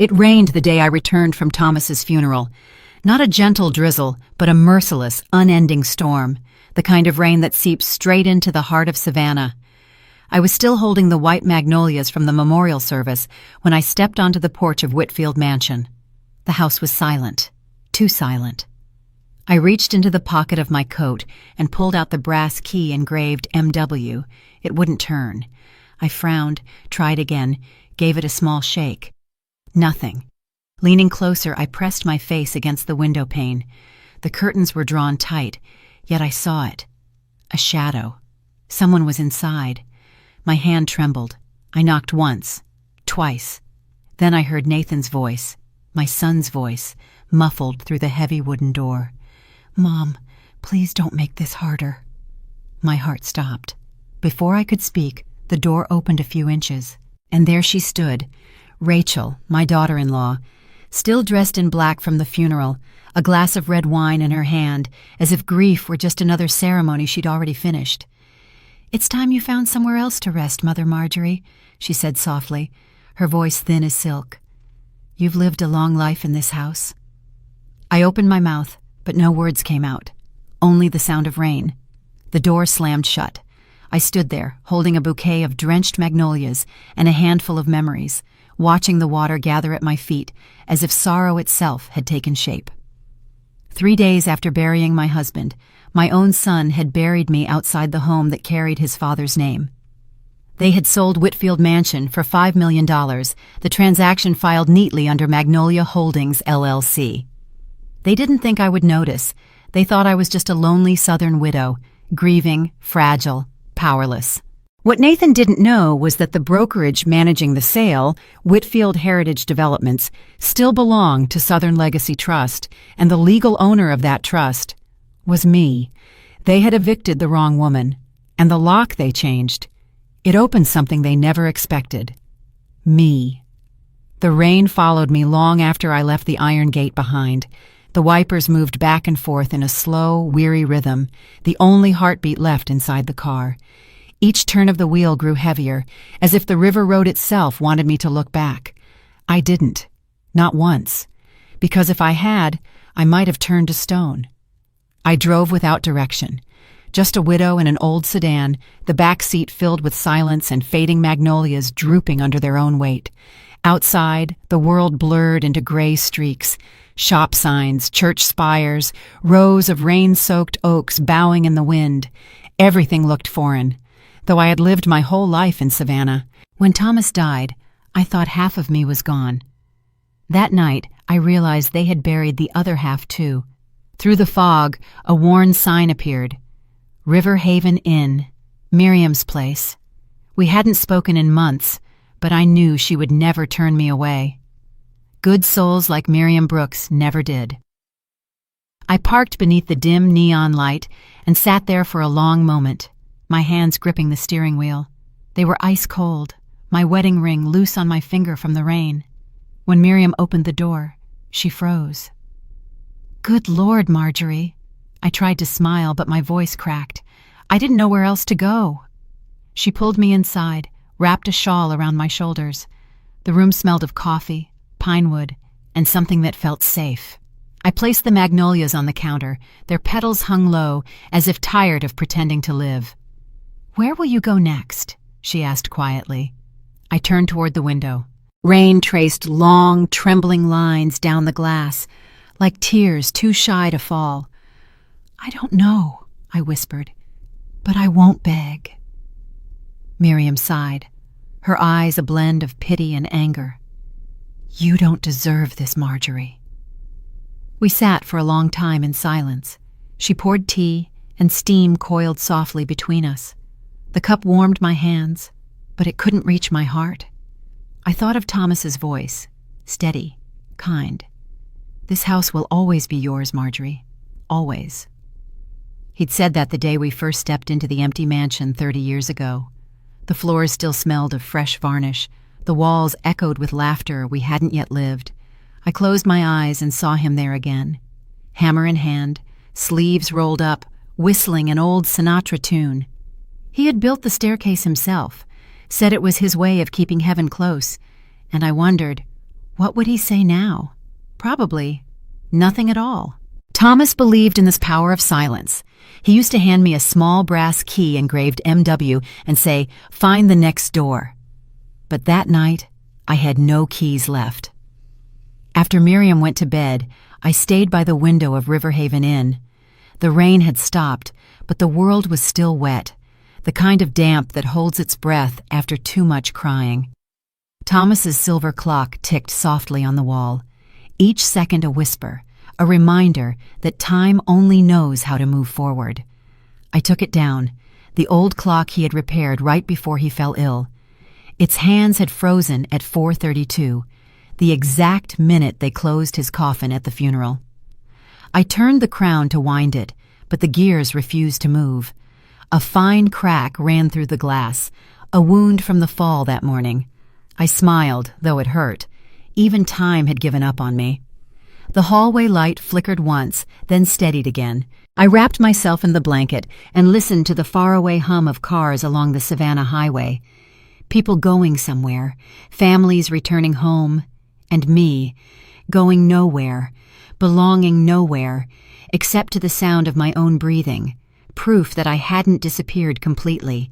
It rained the day I returned from Thomas's funeral. Not a gentle drizzle, but a merciless, unending storm, the kind of rain that seeps straight into the heart of Savannah. I was still holding the white magnolias from the memorial service when I stepped onto the porch of Whitfield Mansion. The house was silent, too silent. I reached into the pocket of my coat and pulled out the brass key engraved MW. It wouldn't turn. I frowned, tried again, gave it a small shake. Nothing. Leaning closer, I pressed my face against the window pane. The curtains were drawn tight, yet I saw it. A shadow. Someone was inside. My hand trembled. I knocked once, twice. Then I heard Nathan's voice, my son's voice, muffled through the heavy wooden door. "Mom, please don't make this harder." My heart stopped. Before I could speak, the door opened a few inches, and there she stood, Rachel, my daughter-in-law, still dressed in black from the funeral, a glass of red wine in her hand, as if grief were just another ceremony she'd already finished. "It's time you found somewhere else to rest, Mother Marjorie," she said softly, her voice thin as silk. "You've lived a long life in this house." I opened my mouth, but no words came out, only the sound of rain. The door slammed shut. I stood there, holding a bouquet of drenched magnolias and a handful of memories, watching the water gather at my feet as if sorrow itself had taken shape. 3 days after burying my husband, my own son had buried me outside the home that carried his father's name. They had sold Whitfield Mansion for $5 million, the transaction filed neatly under Magnolia Holdings, LLC. They didn't think I would notice. They thought I was just a lonely Southern widow, grieving, fragile, powerless. What Nathan didn't know was that the brokerage managing the sale, Whitfield Heritage Developments, still belonged to Southern Legacy Trust, and the legal owner of that trust was me. They had evicted the wrong woman, and the lock they changed. It opened something they never expected. Me. The rain followed me long after I left the iron gate behind. The wipers moved back and forth in a slow, weary rhythm, the only heartbeat left inside the car. Each turn of the wheel grew heavier, as if the river road itself wanted me to look back. I didn't. Not once. Because if I had, I might have turned to stone. I drove without direction. Just a widow in an old sedan, the back seat filled with silence and fading magnolias drooping under their own weight. Outside, the world blurred into gray streaks. Shop signs, church spires, rows of rain-soaked oaks bowing in the wind. Everything looked foreign, though I had lived my whole life in Savannah. When Thomas died, I thought half of me was gone. That night, I realized they had buried the other half too. Through the fog, a worn sign appeared. River Haven Inn, Miriam's place. We hadn't spoken in months, but I knew she would never turn me away. Good souls like Miriam Brooks never did. I parked beneath the dim neon light and sat there for a long moment, my hands gripping the steering wheel. They were ice cold, my wedding ring loose on my finger from the rain. When Miriam opened the door, she froze. "Good Lord, Marjorie." I tried to smile, but my voice cracked. I didn't know where else to go. She pulled me inside, wrapped a shawl around my shoulders. The room smelled of coffee, pine wood, and something that felt safe. I placed the magnolias on the counter. Their petals hung low, as if tired of pretending to live. "Where will you go next?" she asked quietly. I turned toward the window. Rain traced long, trembling lines down the glass, like tears too shy to fall. "I don't know," I whispered, "but I won't beg." Miriam sighed, her eyes a blend of pity and anger. "You don't deserve this, Marjorie." We sat for a long time in silence. She poured tea, and steam coiled softly between us. The cup warmed my hands, but it couldn't reach my heart. I thought of Thomas's voice, steady, kind. "This house will always be yours, Marjorie. Always." He'd said that the day we first stepped into the empty mansion 30 years ago. The floors still smelled of fresh varnish. The walls echoed with laughter we hadn't yet lived. I closed my eyes and saw him there again. Hammer in hand, sleeves rolled up, whistling an old Sinatra tune. He had built the staircase himself, said it was his way of keeping heaven close, and I wondered, What would he say now? Probably nothing at all. Thomas believed in this power of silence. He used to hand me a small brass key engraved MW and say, "Find the next door." But that night, I had no keys left. After Miriam went to bed, I stayed by the window of Riverhaven Inn. The rain had stopped, but the world was still wet, the kind of damp that holds its breath after too much crying. Thomas's silver clock ticked softly on the wall, each second a whisper, a reminder that time only knows how to move forward. I took it down, the old clock he had repaired right before he fell ill. Its hands had frozen at 4:32, the exact minute they closed his coffin at the funeral. I turned the crown to wind it, but the gears refused to move. A fine crack ran through the glass, a wound from the fall that morning. I smiled, though it hurt. Even time had given up on me. The hallway light flickered once, then steadied again. I wrapped myself in the blanket and listened to the faraway hum of cars along the Savannah Highway. People going somewhere, families returning home, and me, going nowhere, belonging nowhere, except to the sound of my own breathing, proof that I hadn't disappeared completely.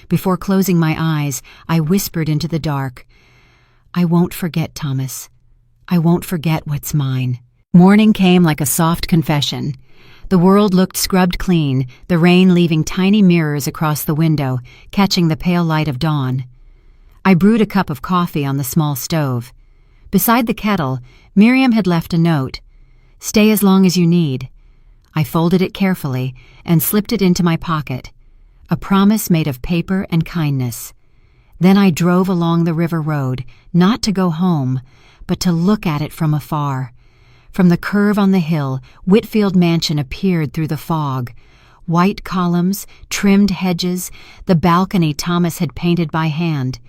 Before closing my eyes, I whispered into the dark, "I won't forget, Thomas. I won't forget what's mine." Morning came like a soft confession. The world looked scrubbed clean, the rain leaving tiny mirrors across the window, catching the pale light of dawn. I brewed a cup of coffee on the small stove. Beside the kettle, Miriam had left a note. "Stay as long as you need." I folded it carefully and slipped it into my pocket. A promise made of paper and kindness. Then I drove along the river road, not to go home, but to look at it from afar. From the curve on the hill, Whitfield Mansion appeared through the fog. White columns, trimmed hedges, the balcony Thomas had painted by hand.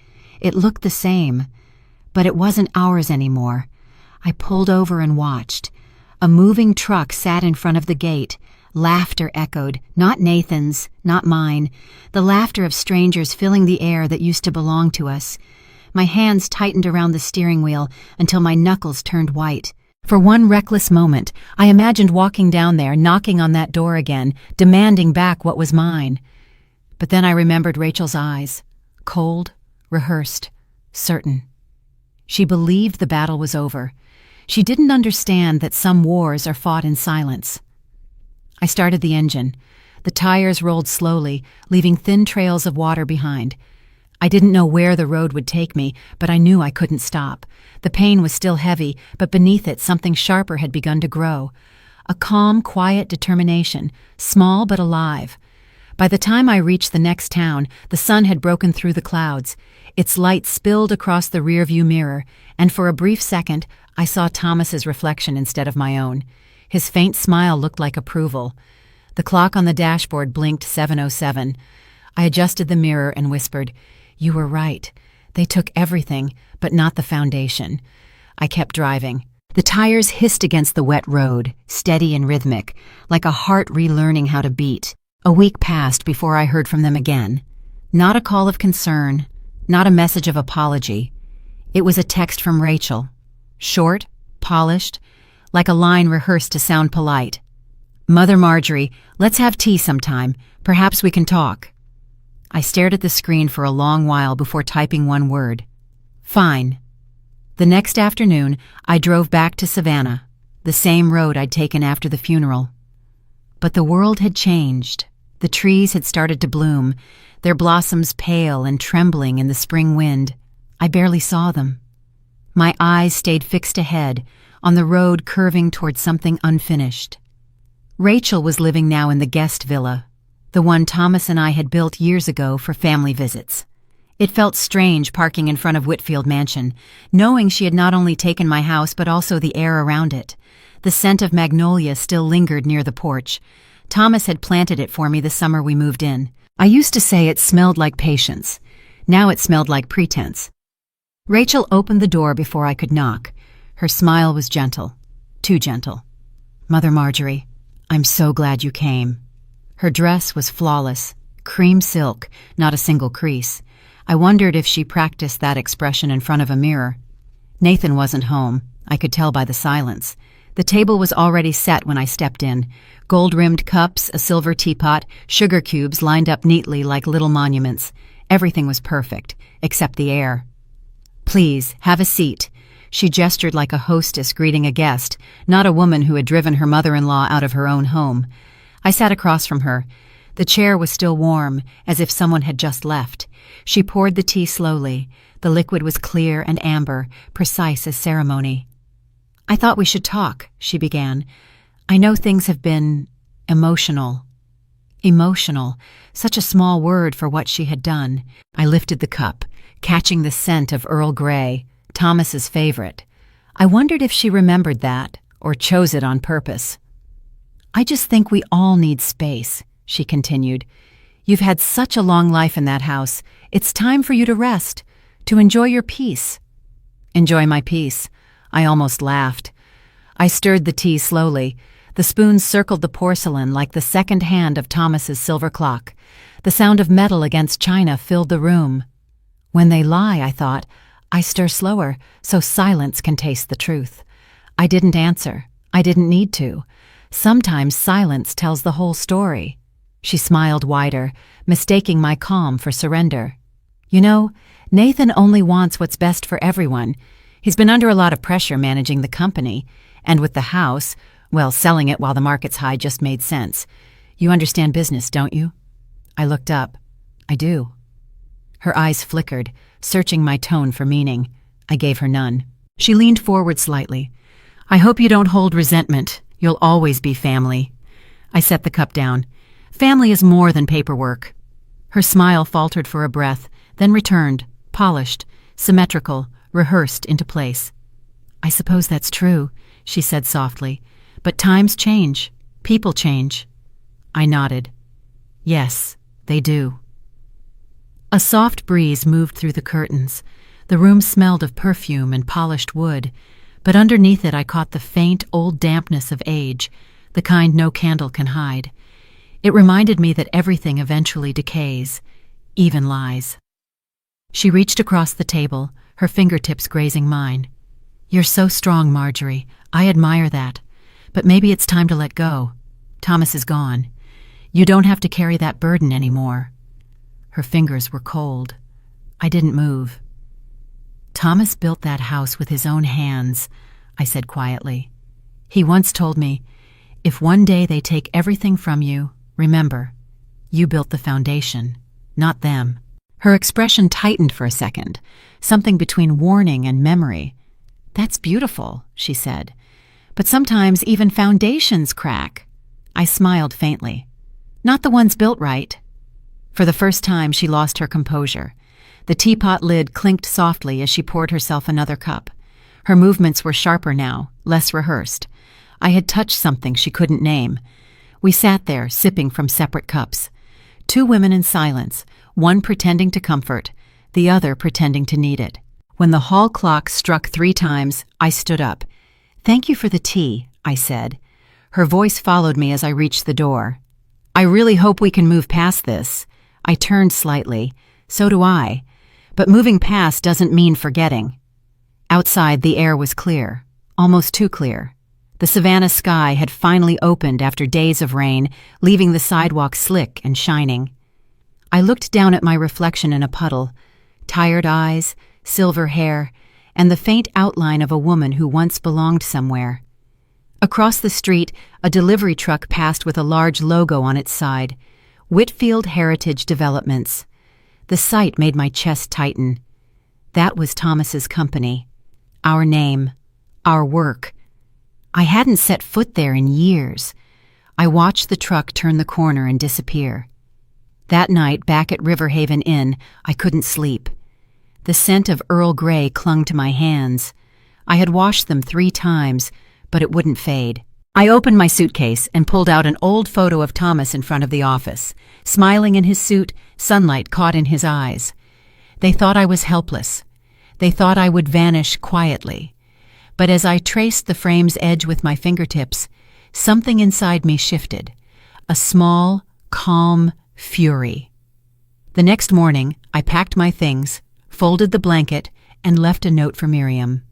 It looked the same, but it wasn't ours anymore. I pulled over and watched. A moving truck sat in front of the gate. Laughter echoed, not Nathan's, not mine, the laughter of strangers filling the air that used to belong to us. My hands tightened around the steering wheel until my knuckles turned white. For one reckless moment, I imagined walking down there, knocking on that door again, demanding back what was mine. But then I remembered Rachel's eyes, cold, rehearsed, certain. She believed the battle was over. She didn't understand that some wars are fought in silence. I started the engine. The tires rolled slowly, leaving thin trails of water behind. I didn't know where the road would take me, but I knew I couldn't stop. The pain was still heavy, but beneath it something sharper had begun to grow. A calm, quiet determination, small but alive. By the time I reached the next town, the sun had broken through the clouds. Its light spilled across the rearview mirror, and for a brief second, I saw Thomas's reflection instead of my own. His faint smile looked like approval. The clock on the dashboard blinked 7:07. I adjusted the mirror and whispered, "You were right. They took everything, but not the foundation." I kept driving. The tires hissed against the wet road, steady and rhythmic, like a heart relearning how to beat. A week passed before I heard from them again. Not a call of concern, not a message of apology. It was a text from Rachel. Short, polished, like a line rehearsed to sound polite. "Mother Marjorie, let's have tea sometime. Perhaps we can talk." I stared at the screen for a long while before typing one word. "Fine." The next afternoon, I drove back to Savannah, the same road I'd taken after the funeral. But the world had changed. The trees had started to bloom, their blossoms pale and trembling in the spring wind. I barely saw them. My eyes stayed fixed ahead, on the road curving toward something unfinished. Rachel was living now in the guest villa, the one Thomas and I had built years ago for family visits. It felt strange parking in front of Whitfield Mansion, knowing she had not only taken my house but also the air around it. The scent of magnolia still lingered near the porch. Thomas had planted it for me the summer we moved in. I used to say it smelled like patience. Now it smelled like pretense. Rachel opened the door before I could knock. Her smile was gentle, too gentle. "Mother Marjorie, I'm so glad you came." Her dress was flawless, cream silk, not a single crease. I wondered if she practiced that expression in front of a mirror. Nathan wasn't home. I could tell by the silence. The table was already set when I stepped in. Gold-rimmed cups, a silver teapot, sugar cubes lined up neatly like little monuments. Everything was perfect, except the air. "Please, have a seat." She gestured like a hostess greeting a guest, not a woman who had driven her mother-in-law out of her own home. I sat across from her. The chair was still warm, as if someone had just left. She poured the tea slowly. The liquid was clear and amber, precise as ceremony. "I thought we should talk," she began. "I know things have been emotional." Emotional, such a small word for what she had done. I lifted the cup, catching the scent of Earl Grey, Thomas's favorite. I wondered if she remembered that, or chose it on purpose. "I just think we all need space," she continued. "You've had such a long life in that house. It's time for you to rest, to enjoy your peace." "Enjoy my peace." I almost laughed. I stirred the tea slowly. The spoons circled the porcelain like the second hand of Thomas's silver clock. The sound of metal against china filled the room. When they lie, I thought, I stir slower so silence can taste the truth. I didn't answer. I didn't need to. Sometimes silence tells the whole story. She smiled wider, mistaking my calm for surrender. "You know, Nathan only wants what's best for everyone. He's been under a lot of pressure managing the company, and with the house, well, selling it while the market's high just made sense. You understand business, don't you?" I looked up. "I do." Her eyes flickered, searching my tone for meaning. I gave her none. She leaned forward slightly. "I hope you don't hold resentment. You'll always be family." I set the cup down. "Family is more than paperwork." Her smile faltered for a breath, then returned, polished, symmetrical, rehearsed into place. "I suppose that's true," she said softly. "But times change. People change." I nodded. "Yes, they do." A soft breeze moved through the curtains. The room smelled of perfume and polished wood, but underneath it I caught the faint, old dampness of age, the kind no candle can hide. It reminded me that everything eventually decays, even lies. She reached across the table, her fingertips grazing mine. "You're so strong, Marjorie. I admire that. But maybe it's time to let go. Thomas is gone. You don't have to carry that burden anymore." Her fingers were cold. I didn't move. "Thomas built that house with his own hands," I said quietly. "He once told me, if one day they take everything from you, remember, you built the foundation, not them." Her expression tightened for a second, something between warning and memory. "That's beautiful," she said. "But sometimes even foundations crack." I smiled faintly. "Not the ones built right." For the first time, she lost her composure. The teapot lid clinked softly as she poured herself another cup. Her movements were sharper now, less rehearsed. I had touched something she couldn't name. We sat there, sipping from separate cups. Two women in silence, one pretending to comfort, the other pretending to need it. When the hall clock struck 3 times, I stood up. "Thank you for the tea," I said. Her voice followed me as I reached the door. "I really hope we can move past this." I turned slightly. So do I. But moving past doesn't mean forgetting. Outside, the air was clear, almost too clear. The Savannah sky had finally opened after days of rain, leaving the sidewalk slick and shining. I looked down at my reflection in a puddle, tired eyes, silver hair, and the faint outline of a woman who once belonged somewhere. Across the street, a delivery truck passed with a large logo on its side, Whitfield Heritage Developments. The sight made my chest tighten. That was Thomas's company. Our name. Our work. I hadn't set foot there in years. I watched the truck turn the corner and disappear. That night, back at Riverhaven Inn, I couldn't sleep. The scent of Earl Grey clung to my hands. I had washed them 3 times, but it wouldn't fade. I opened my suitcase and pulled out an old photo of Thomas in front of the office, smiling in his suit, sunlight caught in his eyes. They thought I was helpless. They thought I would vanish quietly. But as I traced the frame's edge with my fingertips, something inside me shifted. A small, calm fury. The next morning, I packed my things, folded the blanket, and left a note for Miriam.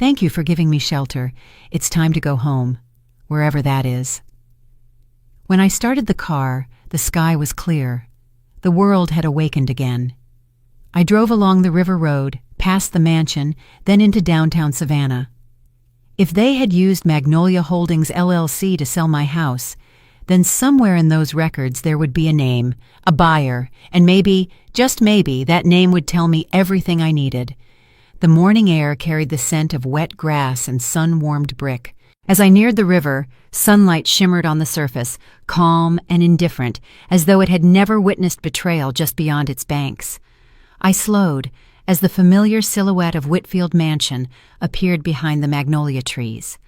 Thank you for giving me shelter. It's time to go home, wherever that is. When I started the car, the sky was clear. The world had awakened again. I drove along the river road, past the mansion, then into downtown Savannah. If they had used Magnolia Holdings LLC to sell my house, then somewhere in those records there would be a name, a buyer, and maybe, just maybe, that name would tell me everything I needed. The morning air carried the scent of wet grass and sun-warmed brick. As I neared the river, sunlight shimmered on the surface, calm and indifferent, as though it had never witnessed betrayal just beyond its banks. I slowed as the familiar silhouette of Whitfield Mansion appeared behind the magnolia trees.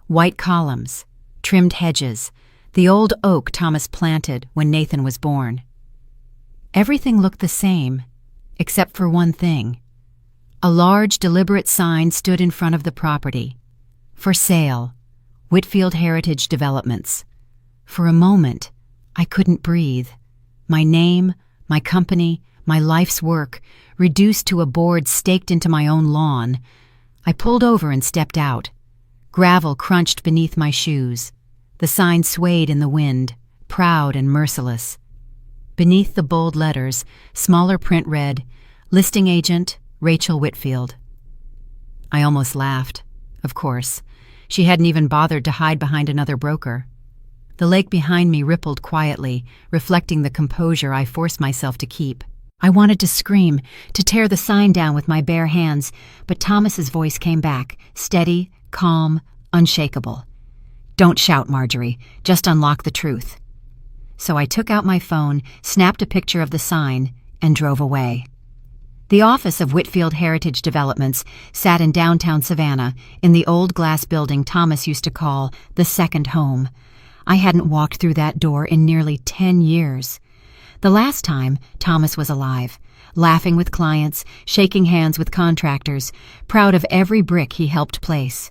White columns, trimmed hedges, the old oak Thomas planted when Nathan was born. Everything looked the same, except for one thing. A large, deliberate sign stood in front of the property. For sale, Whitfield Heritage Developments. For a moment, I couldn't breathe. My name, my company, my life's work, reduced to a board staked into my own lawn. I pulled over and stepped out. Gravel crunched beneath my shoes. The sign swayed in the wind, proud and merciless. Beneath the bold letters, smaller print read, "Listing Agent, Rachel Whitfield." I almost laughed. Of course. She hadn't even bothered to hide behind another broker. The lake behind me rippled quietly, reflecting the composure I forced myself to keep. I wanted to scream, to tear the sign down with my bare hands, but Thomas's voice came back, steady, calm, unshakable. "Don't shout, Marjorie. Just unlock the truth." So I took out my phone, snapped a picture of the sign, and drove away. The office of Whitfield Heritage Developments sat in downtown Savannah, in the old glass building Thomas used to call the second home. I hadn't walked through that door in nearly 10 years. The last time, Thomas was alive, laughing with clients, shaking hands with contractors, proud of every brick he helped place.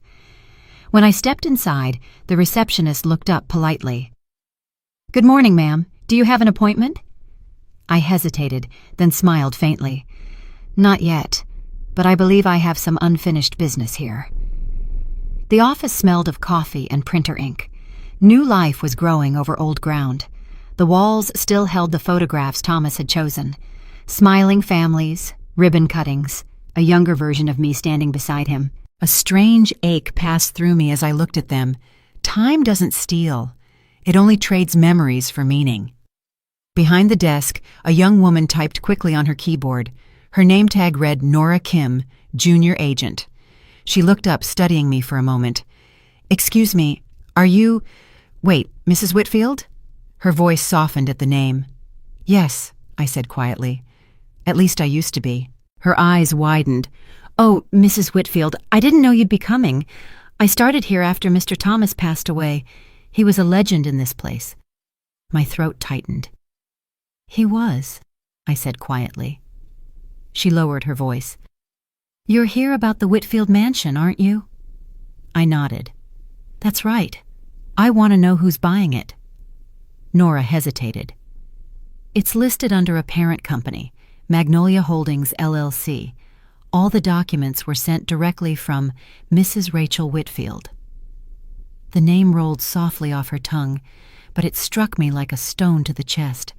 When I stepped inside, the receptionist looked up politely. "Good morning, ma'am. Do you have an appointment?" I hesitated, then smiled faintly. "Not yet, but I believe I have some unfinished business here." The office smelled of coffee and printer ink. New life was growing over old ground. The walls still held the photographs Thomas had chosen. Smiling families, ribbon cuttings, a younger version of me standing beside him. A strange ache passed through me as I looked at them. Time doesn't steal. It only trades memories for meaning. Behind the desk, a young woman typed quickly on her keyboard. Her name tag read Nora Kim, Junior Agent. She looked up, studying me for a moment. "Excuse me, are you... Wait, Mrs. Whitfield?" Her voice softened at the name. "Yes," I said quietly. "At least I used to be." Her eyes widened. "Oh, Mrs. Whitfield, I didn't know you'd be coming. I started here after Mr. Thomas passed away. He was a legend in this place." My throat tightened. "He was," I said quietly. She lowered her voice. "You're here about the Whitfield Mansion, aren't you?" I nodded. "That's right. I want to know who's buying it." Nora hesitated. "It's listed under a parent company, Magnolia Holdings LLC. All the documents were sent directly from Mrs. Rachel Whitfield." The name rolled softly off her tongue, but it struck me like a stone to the chest.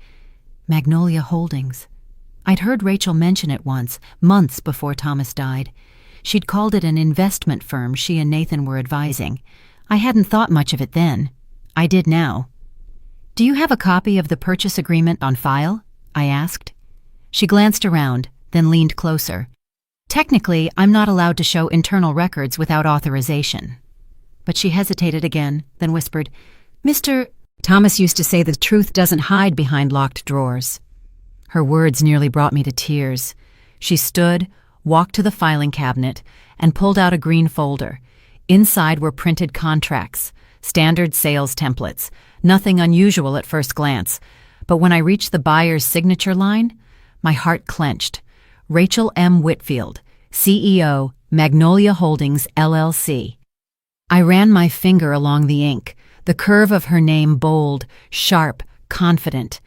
Magnolia Holdings. I'd heard Rachel mention it once, months before Thomas died. She'd called it an investment firm she and Nathan were advising. I hadn't thought much of it then. I did now. "Do you have a copy of the purchase agreement on file?" I asked. She glanced around, then leaned closer. "Technically, I'm not allowed to show internal records without authorization." But she hesitated again, then whispered, "Mr. Thomas used to say the truth doesn't hide behind locked drawers." Her words nearly brought me to tears. She stood, walked to the filing cabinet, and pulled out a green folder. Inside were printed contracts, standard sales templates, nothing unusual at first glance. But when I reached the buyer's signature line, my heart clenched. Rachel M. Whitfield, CEO, Magnolia Holdings, LLC. I ran my finger along the ink, the curve of her name bold, sharp, confident.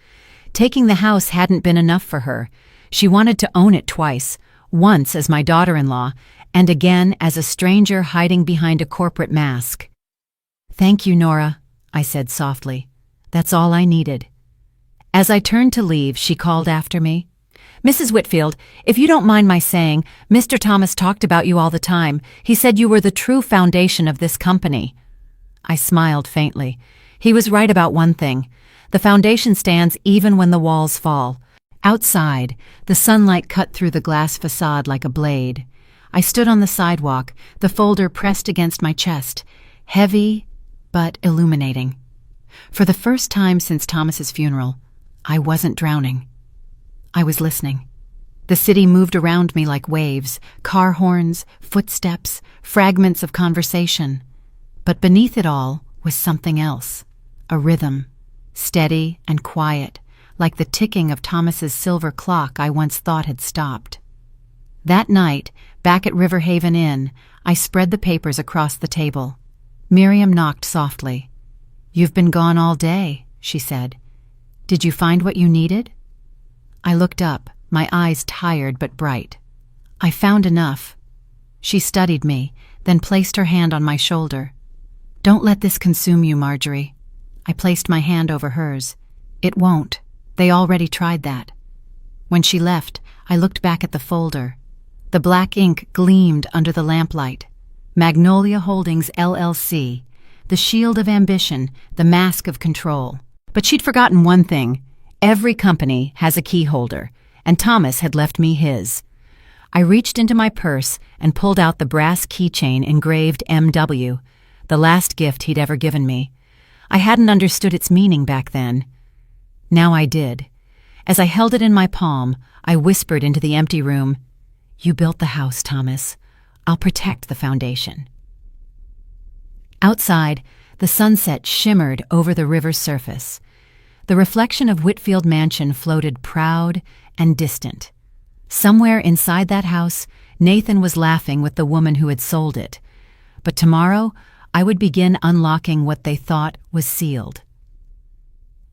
Taking the house hadn't been enough for her. She wanted to own it twice, once as my daughter-in-law, and again as a stranger hiding behind a corporate mask. "Thank you, Nora," I said softly. "That's all I needed." As I turned to leave, she called after me. "Mrs. Whitfield, if you don't mind my saying, Mr. Thomas talked about you all the time. He said you were the true foundation of this company." I smiled faintly. He was right about one thing. The foundation stands even when the walls fall. Outside, the sunlight cut through the glass facade like a blade. I stood on the sidewalk, the folder pressed against my chest, heavy but illuminating. For the first time since Thomas's funeral, I wasn't drowning. I was listening. The city moved around me like waves, car horns, footsteps, fragments of conversation. But beneath it all was something else, a rhythm, steady and quiet, like the ticking of Thomas's silver clock I once thought had stopped. That night, back at River Haven Inn, I spread the papers across the table. Miriam knocked softly. "You've been gone all day," she said. "Did you find what you needed?" I looked up, my eyes tired but bright. "I found enough." She studied me, then placed her hand on my shoulder. "Don't let this consume you, Marjorie." I placed my hand over hers. "It won't. They already tried that." When she left, I looked back at the folder. The black ink gleamed under the lamplight. Magnolia Holdings, LLC. The shield of ambition, the mask of control. But she'd forgotten one thing. Every company has a key holder, and Thomas had left me his. I reached into my purse and pulled out the brass keychain engraved MW, the last gift he'd ever given me. I hadn't understood its meaning back then. Now I did. As I held it in my palm, I whispered into the empty room, "You built the house, Thomas. I'll protect the foundation." Outside, the sunset shimmered over the river's surface. The reflection of Whitfield Mansion floated proud and distant. Somewhere inside that house, Nathan was laughing with the woman who had sold it. But tomorrow, I would begin unlocking what they thought was sealed.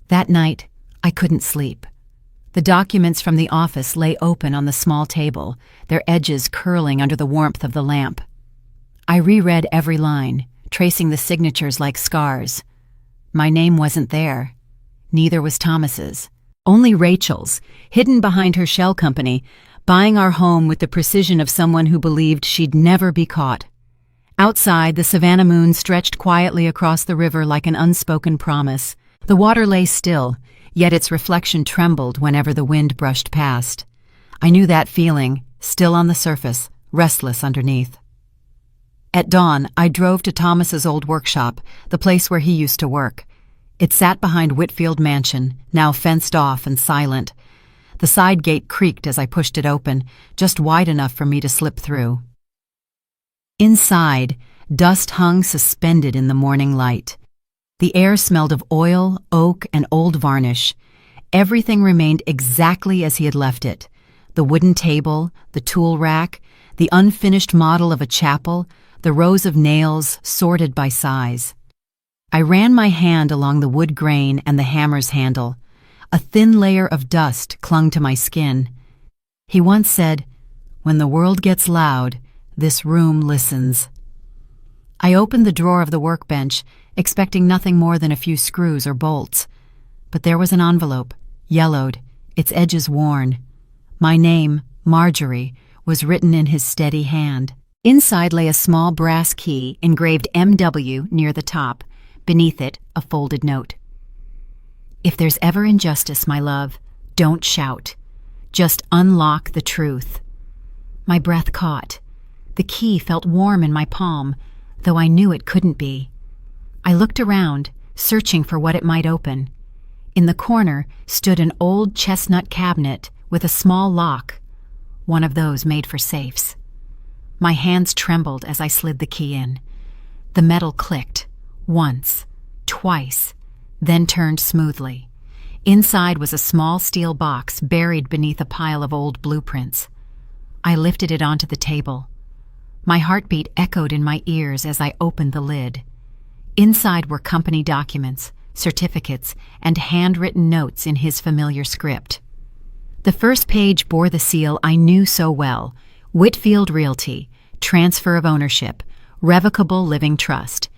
That night, I couldn't sleep. The documents from the office lay open on the small table, their edges curling under the warmth of the lamp. I reread every line, tracing the signatures like scars. My name wasn't there. Neither was Thomas's. Only Rachel's, hidden behind her shell company, buying our home with the precision of someone who believed she'd never be caught. Outside, the Savannah moon stretched quietly across the river like an unspoken promise. The water lay still, yet its reflection trembled whenever the wind brushed past. I knew that feeling, still on the surface, restless underneath. At dawn, I drove to Thomas's old workshop, the place where he used to work. It sat behind Whitfield Mansion, now fenced off and silent. The side gate creaked as I pushed it open, just wide enough for me to slip through. Inside, dust hung suspended in the morning light. The air smelled of oil, oak, and old varnish. Everything remained exactly as he had left it. The wooden table, the tool rack, the unfinished model of a chapel, the rows of nails sorted by size. I ran my hand along the wood grain and the hammer's handle. A thin layer of dust clung to my skin. He once said, "When the world gets loud, this room listens." I opened the drawer of the workbench, expecting nothing more than a few screws or bolts. But there was an envelope, yellowed, its edges worn. My name, Marjorie, was written in his steady hand. Inside lay a small brass key engraved MW near the top. Beneath it, a folded note. "If there's ever injustice, my love, don't shout. Just unlock the truth." My breath caught. The key felt warm in my palm, though I knew it couldn't be. I looked around, searching for what it might open. In the corner stood an old chestnut cabinet with a small lock, one of those made for safes. My hands trembled as I slid the key in. The metal clicked, once, twice, then turned smoothly. Inside was a small steel box buried beneath a pile of old blueprints. I lifted it onto the table. My heartbeat echoed in my ears as I opened the lid. Inside were company documents, certificates, and handwritten notes in his familiar script. The first page bore the seal I knew so well, Whitfield Realty, transfer of ownership, revocable living trust.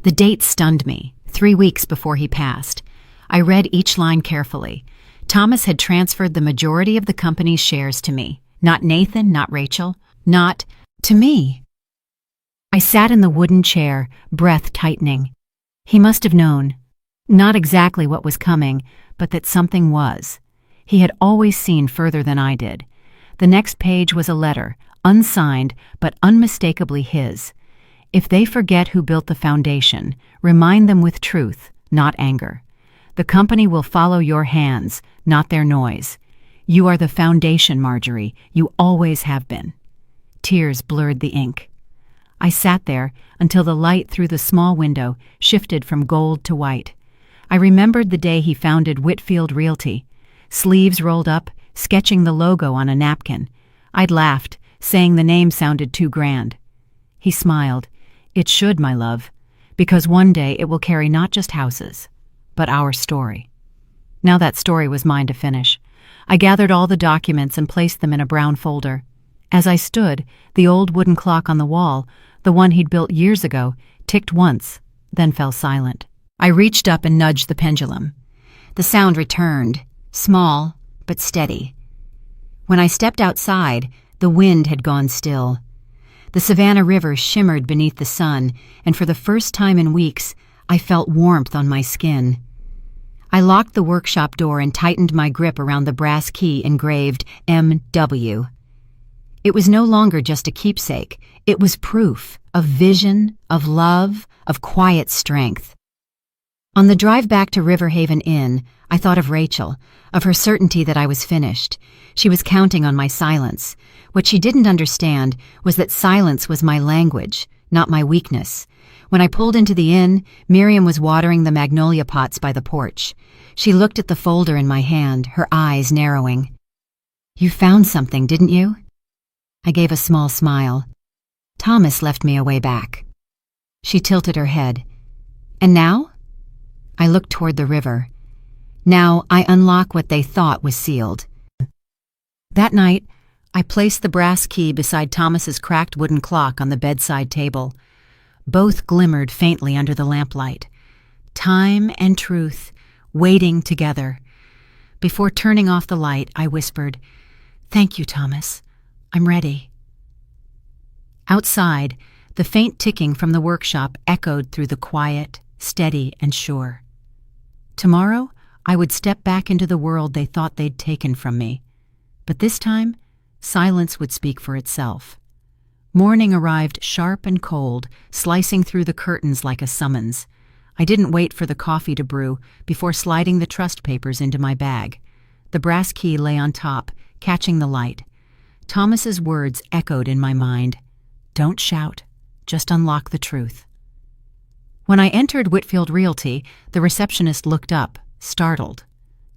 The date stunned me, 3 weeks before he passed. I read each line carefully. Thomas had transferred the majority of the company's shares to me. Not Nathan, not Rachel, not to me. I sat in the wooden chair, breath tightening. He must have known. Not exactly what was coming, but that something was. He had always seen further than I did. The next page was a letter, unsigned but unmistakably his. If they forget who built the foundation, remind them with truth, not anger. The company will follow your hands, not their noise. You are the foundation, Marjorie. You always have been. Tears blurred the ink. I sat there until the light through the small window shifted from gold to white. I remembered the day he founded Whitfield Realty, sleeves rolled up, sketching the logo on a napkin. I'd laughed, saying the name sounded too grand. He smiled. It should, my love, because one day it will carry not just houses, but our story. Now that story was mine to finish. I gathered all the documents and placed them in a brown folder. As I stood, the old wooden clock on the wall, the one he'd built years ago, ticked once, then fell silent. I reached up and nudged the pendulum. The sound returned, small but steady. When I stepped outside, the wind had gone still. The Savannah River shimmered beneath the sun, and for the first time in weeks, I felt warmth on my skin. I locked the workshop door and tightened my grip around the brass key engraved M.W. It was no longer just a keepsake. It was proof of vision, of love, of quiet strength. On the drive back to Riverhaven Inn, I thought of Rachel, of her certainty that I was finished. She was counting on my silence. What she didn't understand was that silence was my language, not my weakness. When I pulled into the inn, Miriam was watering the magnolia pots by the porch. She looked at the folder in my hand, her eyes narrowing. "You found something, didn't you?" I gave a small smile. "Thomas left me a way back." She tilted her head. "And now?" I looked toward the river. "Now I unlock what they thought was sealed." That night, I placed the brass key beside Thomas's cracked wooden clock on the bedside table. Both glimmered faintly under the lamplight. Time and truth, waiting together. Before turning off the light, I whispered, "Thank you, Thomas. I'm ready." Outside, the faint ticking from the workshop echoed through the quiet, steady and sure. Tomorrow, I would step back into the world they thought they'd taken from me. But this time, silence would speak for itself. Morning arrived sharp and cold, slicing through the curtains like a summons. I didn't wait for the coffee to brew before sliding the trust papers into my bag. The brass key lay on top, catching the light. Thomas's words echoed in my mind. "Don't shout, just unlock the truth." When I entered Whitfield Realty, the receptionist looked up, startled.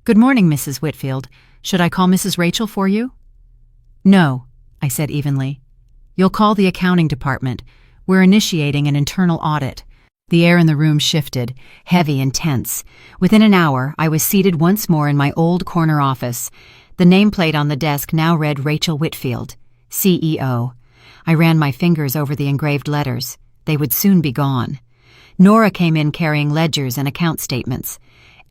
"Good morning, Mrs. Whitfield. Should I call Mrs. Rachel for you?" "No," I said evenly. "You'll call the accounting department. We're initiating an internal audit." The air in the room shifted, heavy and tense. Within an hour, I was seated once more in my old corner office. The nameplate on the desk now read Rachel Whitfield, CEO. I ran my fingers over the engraved letters. They would soon be gone. Nora came in carrying ledgers and account statements.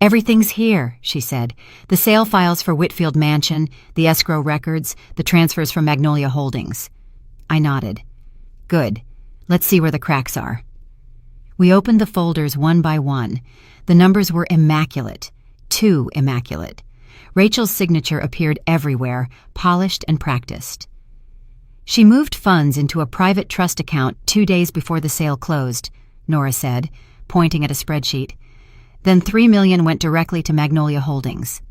"Everything's here," she said. "The sale files for Whitfield Mansion, the escrow records, the transfers from Magnolia Holdings." I nodded. "Good. Let's see where the cracks are." We opened the folders one by one. The numbers were immaculate. Too immaculate. Rachel's signature appeared everywhere, polished and practiced. "She moved funds into a private trust account 2 days before the sale closed," Nora said, pointing at a spreadsheet. "Then $3 million went directly to Magnolia Holdings."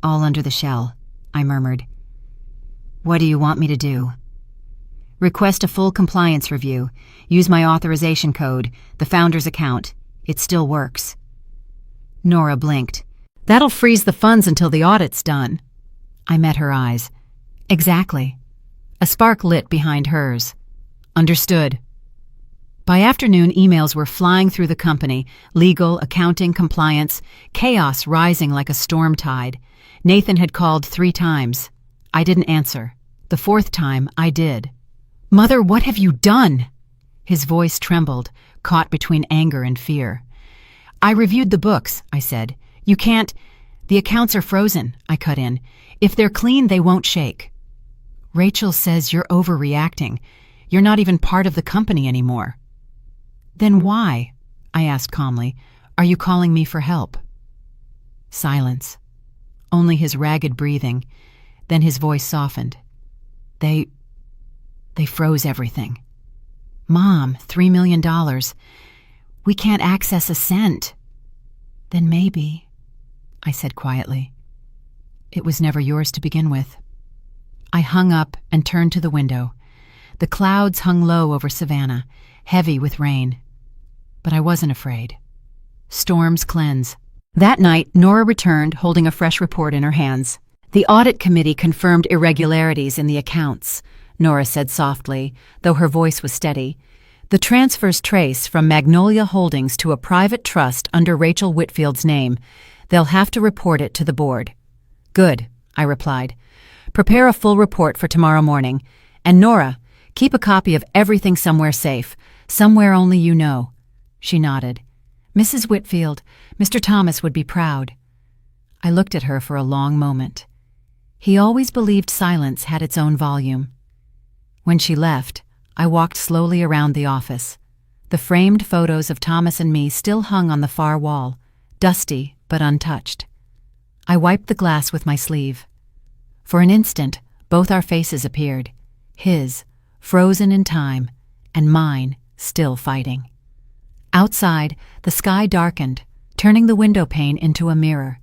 "All under the shell," I murmured. "What do you want me to do?" "Request a full compliance review. Use my authorization code, the founder's account. It still works." Nora blinked. "That'll freeze the funds until the audit's done." I met her eyes. "Exactly." A spark lit behind hers. "Understood." By afternoon, emails were flying through the company, legal, accounting, compliance, chaos rising like a storm tide. Nathan had called 3 times. I didn't answer. The 4th time, I did. "Mother, what have you done?" His voice trembled, caught between anger and fear. "I reviewed the books," I said. "You can't—" "The accounts are frozen," I cut in. "If they're clean, they won't shake." "Rachel says you're overreacting. You're not even part of the company anymore." "Then why," I asked calmly, "are you calling me for help?" Silence. Only his ragged breathing. Then his voice softened. They froze everything. Mom, $3 million. We can't access a cent." "Then maybe," I said quietly. "It was never yours to begin with." I hung up and turned to the window. The clouds hung low over Savannah, heavy with rain. But I wasn't afraid. Storms cleanse. That night, Nora returned, holding a fresh report in her hands. "The audit committee confirmed irregularities in the accounts," Nora said softly, though her voice was steady. "The transfers trace from Magnolia Holdings to a private trust under Rachel Whitfield's name. They'll have to report it to the board." "Good," I replied. "Prepare a full report for tomorrow morning. And Nora, keep a copy of everything somewhere safe, somewhere only you know." She nodded. "Mrs. Whitfield, Mr. Thomas would be proud." I looked at her for a long moment. He always believed silence had its own volume. When she left, I walked slowly around the office. The framed photos of Thomas and me still hung on the far wall, dusty but untouched. I wiped the glass with my sleeve. For an instant, both our faces appeared, his, frozen in time, and mine, still fighting. Outside, the sky darkened, turning the window pane into a mirror.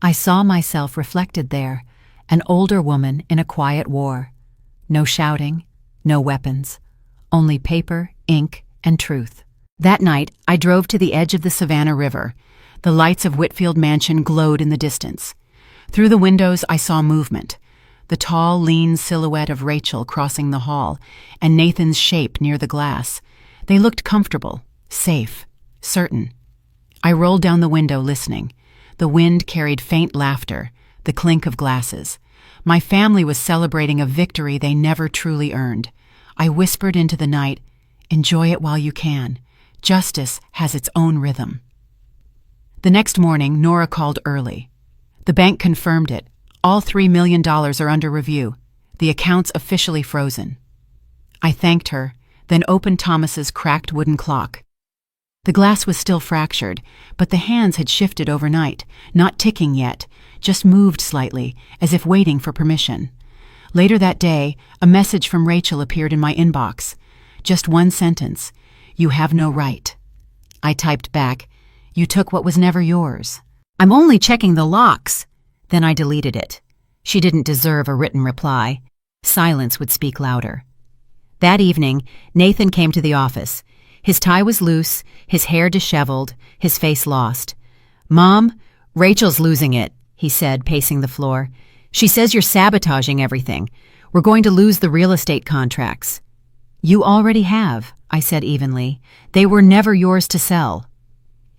I saw myself reflected there, an older woman in a quiet war. No shouting, no weapons, only paper, ink, and truth. That night, I drove to the edge of the Savannah River. The lights of Whitfield Mansion glowed in the distance. Through the windows, I saw movement. The tall, lean silhouette of Rachel crossing the hall, and Nathan's shape near the glass. They looked comfortable, safe, certain. I rolled down the window, listening. The wind carried faint laughter, the clink of glasses. My family was celebrating a victory they never truly earned. I whispered into the night, "Enjoy it while you can. Justice has its own rhythm." The next morning, Nora called early. The bank confirmed it. All $3 million are under review. The accounts officially frozen. I thanked her, then opened Thomas's cracked wooden clock. The glass was still fractured, but the hands had shifted overnight, not ticking yet, just moved slightly, as if waiting for permission. Later that day, a message from Rachel appeared in my inbox. Just one sentence, "You have no right." I typed back, "You took what was never yours." "I'm only checking the locks." Then I deleted it. She didn't deserve a written reply. Silence would speak louder. That evening, Nathan came to the office. His tie was loose, his hair disheveled, his face lost. "Mom, Rachel's losing it," he said, pacing the floor. "She says you're sabotaging everything. We're going to lose the real estate contracts." "You already have," I said evenly. "They were never yours to sell."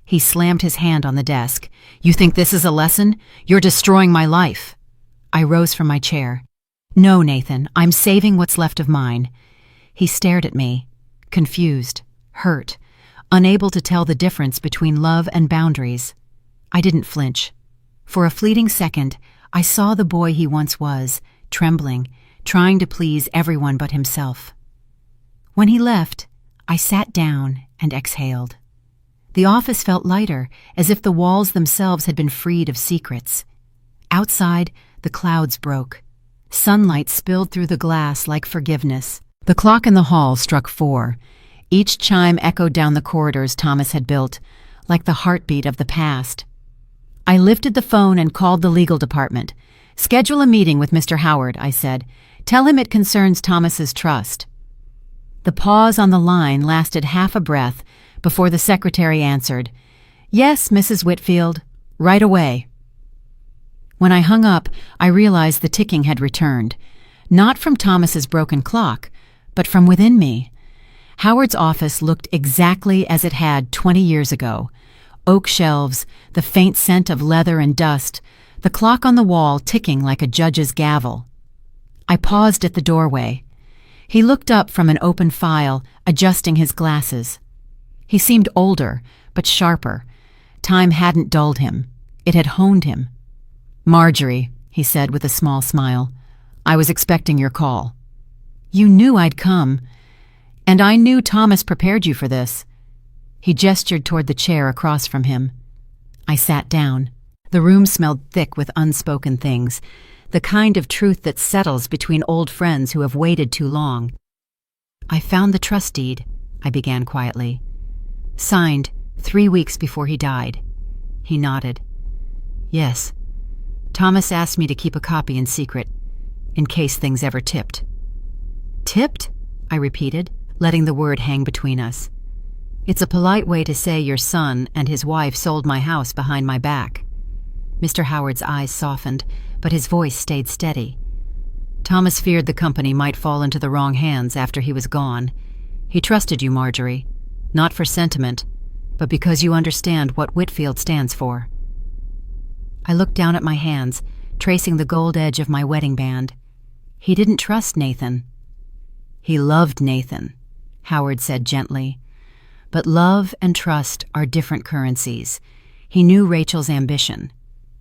He slammed his hand on the desk. "You think this is a lesson? You're destroying my life." I rose from my chair. "No, Nathan, I'm saving what's left of mine." He stared at me, confused, hurt, unable to tell the difference between love and boundaries. I didn't flinch. For a fleeting second, I saw the boy he once was, trembling, trying to please everyone but himself. When he left, I sat down and exhaled. The office felt lighter, as if the walls themselves had been freed of secrets. Outside, the clouds broke. Sunlight spilled through the glass like forgiveness. The clock in the hall struck 4. Each chime echoed down the corridors Thomas had built, like the heartbeat of the past. I lifted the phone and called the legal department. "Schedule a meeting with Mr. Howard," I said. "Tell him it concerns Thomas's trust." The pause on the line lasted half a breath before the secretary answered, "Yes, Mrs. Whitfield, right away." When I hung up, I realized the ticking had returned, not from Thomas's broken clock, but from within me. Howard's office looked exactly as it had 20 years ago. Oak shelves, the faint scent of leather and dust, the clock on the wall ticking like a judge's gavel. I paused at the doorway. He looked up from an open file, adjusting his glasses. He seemed older, but sharper. Time hadn't dulled him. It had honed him. "Marjorie," he said with a small smile, "I was expecting your call." "You knew I'd come. And I knew Thomas prepared you for this." He gestured toward the chair across from him. I sat down. The room smelled thick with unspoken things, the kind of truth that settles between old friends who have waited too long. "I found the trust deed," I began quietly. "Signed 3 weeks before he died." He nodded. "Yes. Thomas asked me to keep a copy in secret, in case things ever tipped." "Tipped?" I repeated, letting the word hang between us. "It's a polite way to say your son and his wife sold my house behind my back." Mr. Howard's eyes softened, but his voice stayed steady. "Thomas feared the company might fall into the wrong hands after he was gone. He trusted you, Marjorie, not for sentiment, but because you understand what Whitfield stands for." I looked down at my hands, tracing the gold edge of my wedding band. "He didn't trust Nathan." "He loved Nathan," Howard said gently. "But love and trust are different currencies. He knew Rachel's ambition.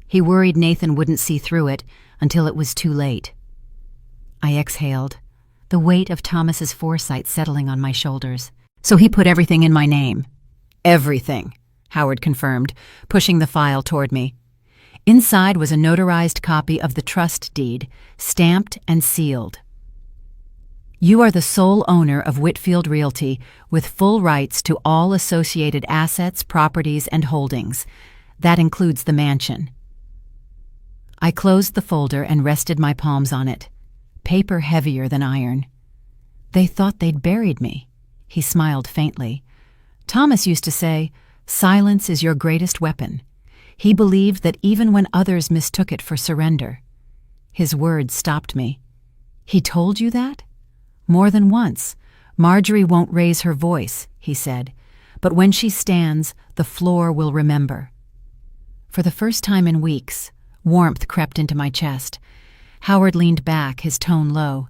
He worried Nathan wouldn't see through it until it was too late." I exhaled, the weight of Thomas's foresight settling on my shoulders. "So he put everything in my name." "Everything," Howard confirmed, pushing the file toward me. Inside was a notarized copy of the trust deed, stamped and sealed. "You are the sole owner of Whitfield Realty with full rights to all associated assets, properties, and holdings. That includes the mansion." I closed the folder and rested my palms on it, paper heavier than iron. "They thought they'd buried me." He smiled faintly. "Thomas used to say, 'Silence is your greatest weapon.' He believed that even when others mistook it for surrender." His words stopped me. "He told you that?" "More than once. Marjorie won't raise her voice," he said, "but when she stands, the floor will remember." For the first time in weeks, warmth crept into my chest. Howard leaned back, his tone low.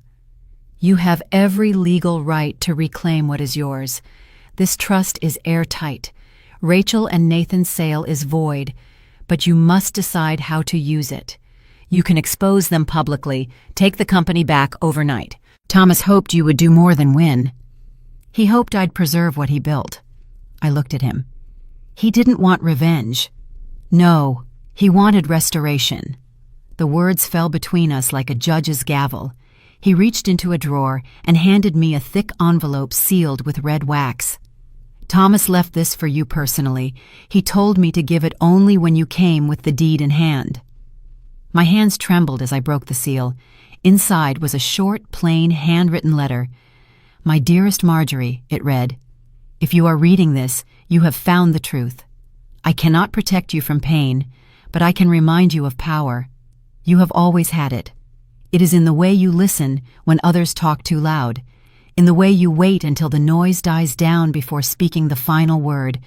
"You have every legal right to reclaim what is yours. This trust is airtight. Rachel and Nathan's sale is void, but you must decide how to use it. You can expose them publicly, take the company back overnight. Thomas hoped you would do more than win. He hoped I'd preserve what he built." I looked at him. "He didn't want revenge. No, he wanted restoration." The words fell between us like a judge's gavel. He reached into a drawer and handed me a thick envelope sealed with red wax. "Thomas left this for you personally. He told me to give it only when you came with the deed in hand." My hands trembled as I broke the seal. Inside was a short, plain, handwritten letter. "My dearest Marjorie," it read, "if you are reading this, you have found the truth. I cannot protect you from pain, but I can remind you of power. You have always had it. It is in the way you listen when others talk too loud, in the way you wait until the noise dies down before speaking the final word.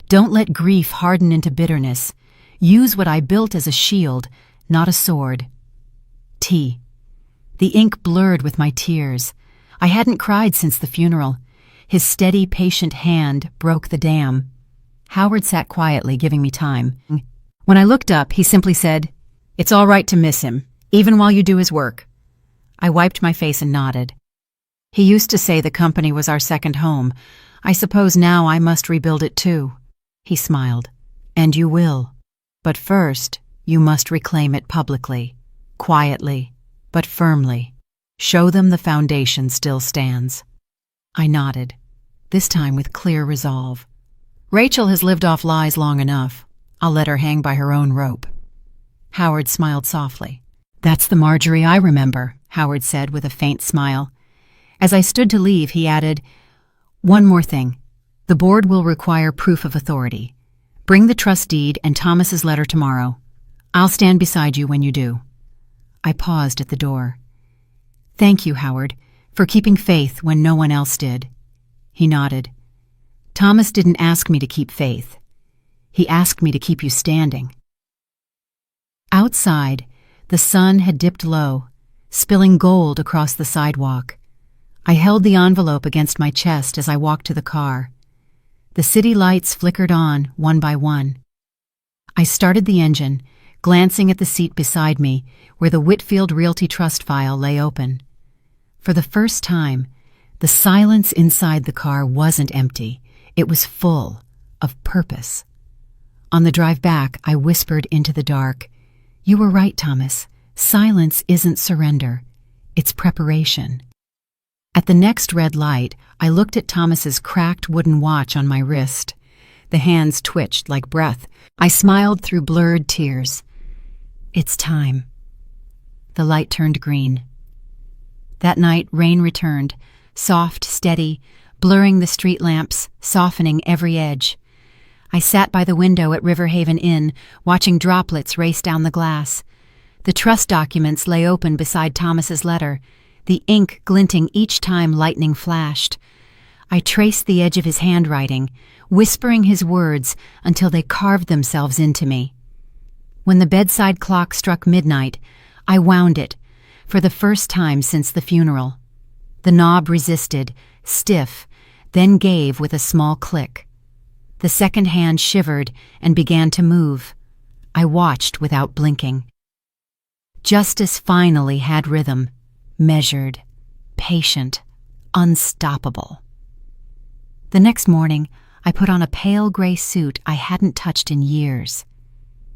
Don't let grief harden into bitterness. Use what I built as a shield, not a sword. T." The ink blurred with my tears. I hadn't cried since the funeral. His steady, patient hand broke the dam. Howard sat quietly, giving me time. When I looked up, he simply said, "It's all right to miss him, even while you do his work." I wiped my face and nodded. "He used to say the company was our second home. I suppose now I must rebuild it too." He smiled. "And you will. But first, you must reclaim it publicly, quietly, but firmly. Show them the foundation still stands." I nodded, this time with clear resolve. "Rachel has lived off lies long enough. I'll let her hang by her own rope." Howard smiled softly. "That's the Marjorie I remember," Howard said with a faint smile. As I stood to leave, he added, "One more thing. The board will require proof of authority. Bring the trust deed and Thomas's letter tomorrow. I'll stand beside you when you do." I paused at the door. "Thank you, Howard, for keeping faith when no one else did." He nodded. "Thomas didn't ask me to keep faith. He asked me to keep you standing." Outside, the sun had dipped low, spilling gold across the sidewalk. I held the envelope against my chest as I walked to the car. The city lights flickered on, one by one. I started the engine, glancing at the seat beside me, where the Whitfield Realty Trust file lay open. For the first time, the silence inside the car wasn't empty. It was full of purpose. On the drive back, I whispered into the dark, "You were right, Thomas. Silence isn't surrender. It's preparation." At the next red light, I looked at Thomas's cracked wooden watch on my wrist. The hands twitched like breath. I smiled through blurred tears. "It's time." The light turned green. That night, rain returned, soft, steady, blurring the street lamps, softening every edge. I sat by the window at Riverhaven Inn, watching droplets race down the glass. The trust documents lay open beside Thomas's letter, the ink glinting each time lightning flashed. I traced the edge of his handwriting, whispering his words until they carved themselves into me. When the bedside clock struck midnight, I wound it, for the first time since the funeral. The knob resisted, stiff, then gave with a small click. The second hand shivered and began to move. I watched without blinking. Justice finally had rhythm, measured, patient, unstoppable. The next morning, I put on a pale gray suit I hadn't touched in years.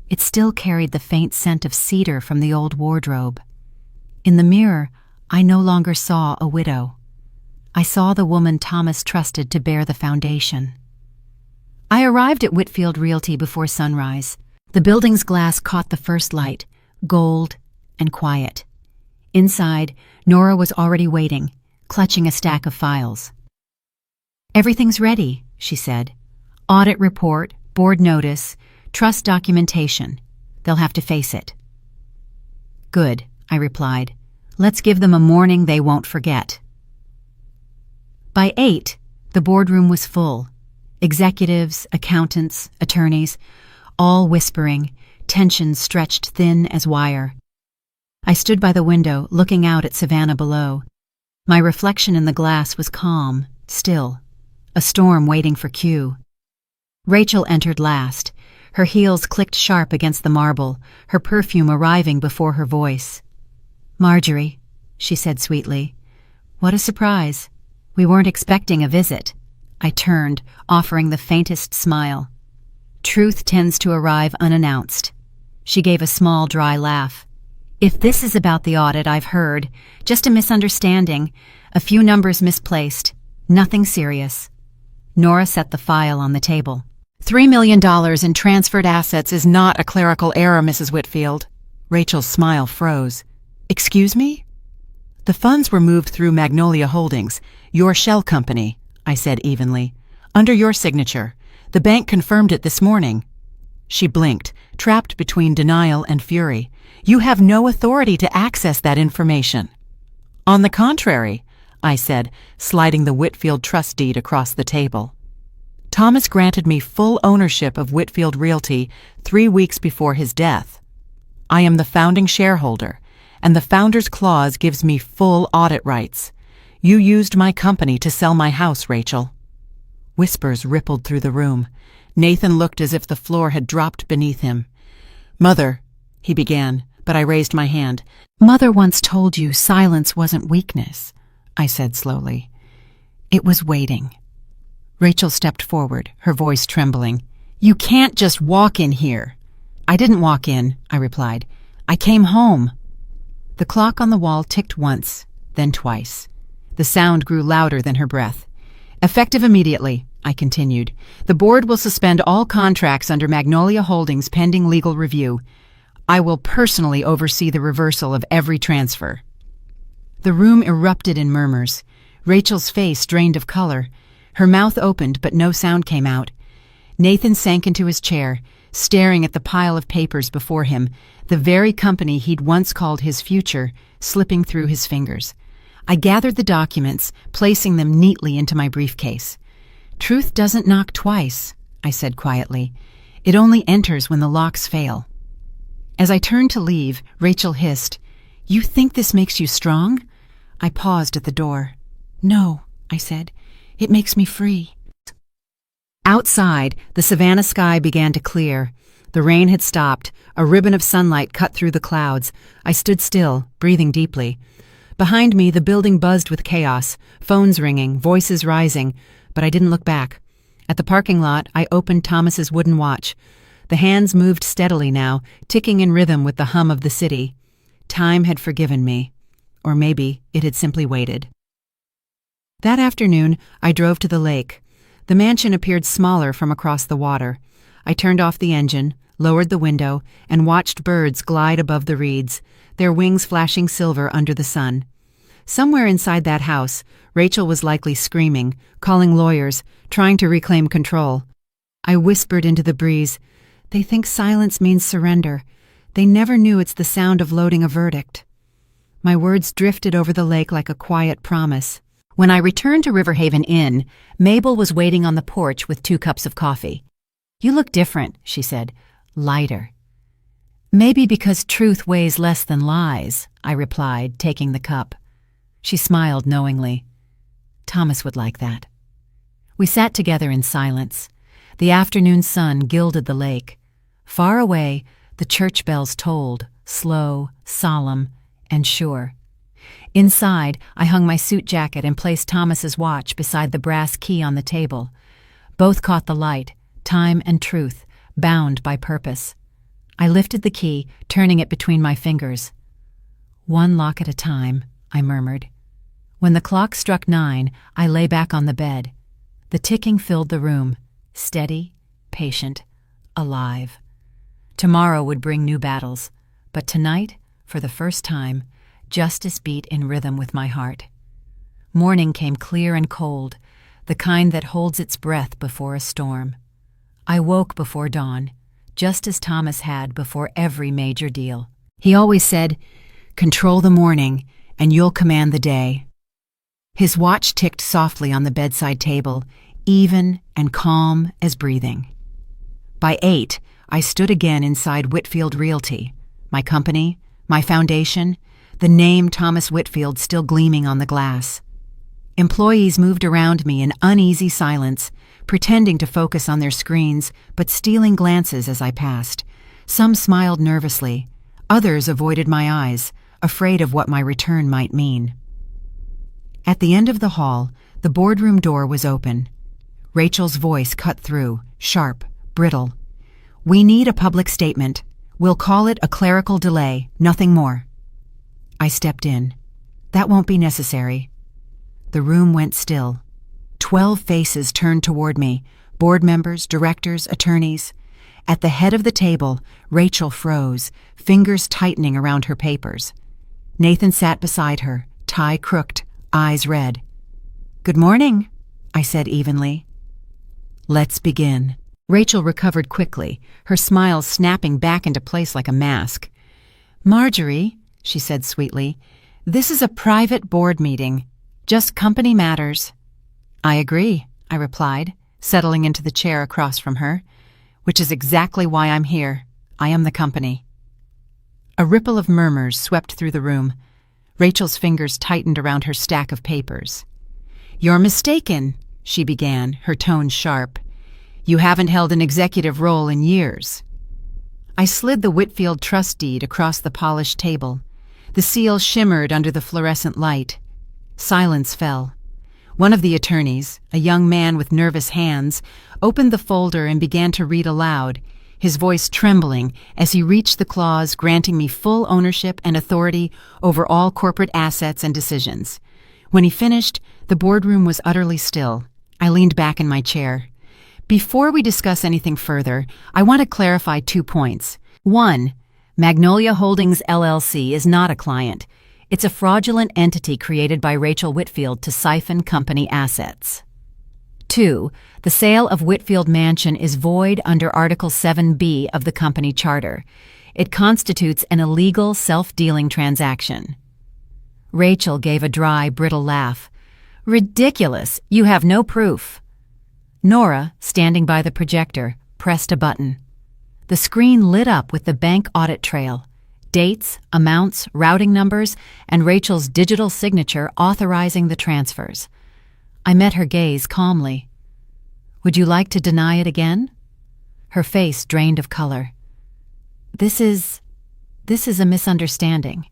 It still carried the faint scent of cedar from the old wardrobe. In the mirror, I no longer saw a widow. I saw the woman Thomas trusted to bear the foundation. I arrived at Whitfield Realty before sunrise. The building's glass caught the first light, gold and quiet. Inside, Nora was already waiting, clutching a stack of files. "Everything's ready," she said. "Audit report, board notice, trust documentation. They'll have to face it." "Good," I replied. "Let's give them a morning they won't forget." By 8, the boardroom was full. Executives, accountants, attorneys, all whispering, tension stretched thin as wire. I stood by the window, looking out at Savannah below. My reflection in the glass was calm, still, a storm waiting for cue. Rachel entered last. Her heels clicked sharp against the marble, her perfume arriving before her voice. "Marjorie," she said sweetly. "What a surprise. We weren't expecting a visit." I turned, offering the faintest smile. Truth tends to arrive unannounced. She gave a small, dry laugh. "If this is about the audit, I've heard. Just a misunderstanding. A few numbers misplaced. Nothing serious." Nora set the file on the table. $3 million in transferred assets is not a clerical error, Mrs. Whitfield." Rachel's smile froze. "Excuse me?" "The funds were moved through Magnolia Holdings, your shell company," I said evenly. "Under your signature. The bank confirmed it this morning." She blinked, trapped between denial and fury. "You have no authority to access that information." "On the contrary," I said, sliding the Whitfield trust deed across the table. "Thomas granted me full ownership of Whitfield Realty 3 weeks before his death. I am the founding shareholder, and the founder's clause gives me full audit rights. You used my company to sell my house, Rachel." Whispers rippled through the room. Nathan looked as if the floor had dropped beneath him. "Mother," he began, but I raised my hand. "Mother once told you silence wasn't weakness," I said slowly. "It was waiting." Rachel stepped forward, her voice trembling. "You can't just walk in here." "I didn't walk in," I replied. "I came home." The clock on the wall ticked once, then twice. The sound grew louder than her breath. "Effective immediately," I continued. "The board will suspend all contracts under Magnolia Holdings pending legal review. I will personally oversee the reversal of every transfer." The room erupted in murmurs. Rachel's face drained of color. Her mouth opened, but no sound came out. Nathan sank into his chair, staring at the pile of papers before him, the very company he'd once called his future, slipping through his fingers. I gathered the documents, placing them neatly into my briefcase. "Truth doesn't knock twice," I said quietly. "It only enters when the locks fail." As I turned to leave, Rachel hissed, "You think this makes you strong?" I paused at the door. "No," I said. "It makes me free." Outside, the Savannah sky began to clear. The rain had stopped. A ribbon of sunlight cut through the clouds. I stood still, breathing deeply. Behind me, the building buzzed with chaos, phones ringing, voices rising, but I didn't look back. At the parking lot, I opened Thomas's wooden watch. The hands moved steadily now, ticking in rhythm with the hum of the city. Time had forgiven me. Or maybe it had simply waited. That afternoon, I drove to the lake. The mansion appeared smaller from across the water. I turned off the engine, lowered the window, and watched birds glide above the reeds, their wings flashing silver under the sun. Somewhere inside that house, Rachel was likely screaming, calling lawyers, trying to reclaim control. I whispered into the breeze, "They think silence means surrender. They never knew it's the sound of loading a verdict." My words drifted over the lake like a quiet promise. When I returned to Riverhaven Inn, Mabel was waiting on the porch with 2 cups of coffee. "You look different," she said, "lighter." "Maybe because truth weighs less than lies," I replied, taking the cup. She smiled knowingly. Thomas would like that. We sat together in silence. The afternoon sun gilded the lake. Far away, the church bells tolled, slow, solemn, and sure. Inside, I hung my suit jacket and placed Thomas's watch beside the brass key on the table. Both caught the light, time and truth, bound by purpose. I lifted the key, turning it between my fingers. "One lock at a time," I murmured. When the clock struck 9, I lay back on the bed. The ticking filled the room, steady, patient, alive. Tomorrow would bring new battles, but tonight, for the first time, justice beat in rhythm with my heart. Morning came clear and cold, the kind that holds its breath before a storm. I woke before dawn, just as Thomas had before every major deal. He always said, "Control the morning, and you'll command the day." His watch ticked softly on the bedside table, even and calm as breathing. By 8, I stood again inside Whitfield Realty, my company, my foundation, the name Thomas Whitfield still gleaming on the glass. Employees moved around me in uneasy silence, pretending to focus on their screens, but stealing glances as I passed. Some smiled nervously. Others avoided my eyes, afraid of what my return might mean. At the end of the hall, the boardroom door was open. Rachel's voice cut through, sharp, brittle. "We need a public statement. We'll call it a clerical delay, nothing more." I stepped in. "That won't be necessary." The room went still. 12 faces turned toward me, board members, directors, attorneys. At the head of the table, Rachel froze, fingers tightening around her papers. Nathan sat beside her, tie crooked, eyes red. "Good morning," I said evenly. "Let's begin." Rachel recovered quickly, her smile snapping back into place like a mask. "Marjorie," she said sweetly, "this is a private board meeting. Just company matters." "I agree," I replied, settling into the chair across from her, "which is exactly why I'm here. I am the company." A ripple of murmurs swept through the room. Rachel's fingers tightened around her stack of papers. "You're mistaken," she began, her tone sharp. "You haven't held an executive role in years." I slid the Whitfield trust deed across the polished table. The seal shimmered under the fluorescent light. Silence fell. One of the attorneys, a young man with nervous hands, opened the folder and began to read aloud, his voice trembling as he reached the clause granting me full ownership and authority over all corporate assets and decisions. When he finished, the boardroom was utterly still. I leaned back in my chair. Before we discuss anything further, I want to clarify 2 points. 1, Magnolia Holdings LLC is not a client. It's a fraudulent entity created by Rachel Whitfield to siphon company assets. 2, the sale of Whitfield Mansion is void under Article 7B of the company charter. It constitutes an illegal self-dealing transaction. Rachel gave a dry, brittle laugh. "Ridiculous! You have no proof." Nora, standing by the projector, pressed a button. The screen lit up with the bank audit trail. Dates, amounts, routing numbers, and Rachel's digital signature authorizing the transfers. I met her gaze calmly. "Would you like to deny it again?" Her face drained of color. This is a misunderstanding."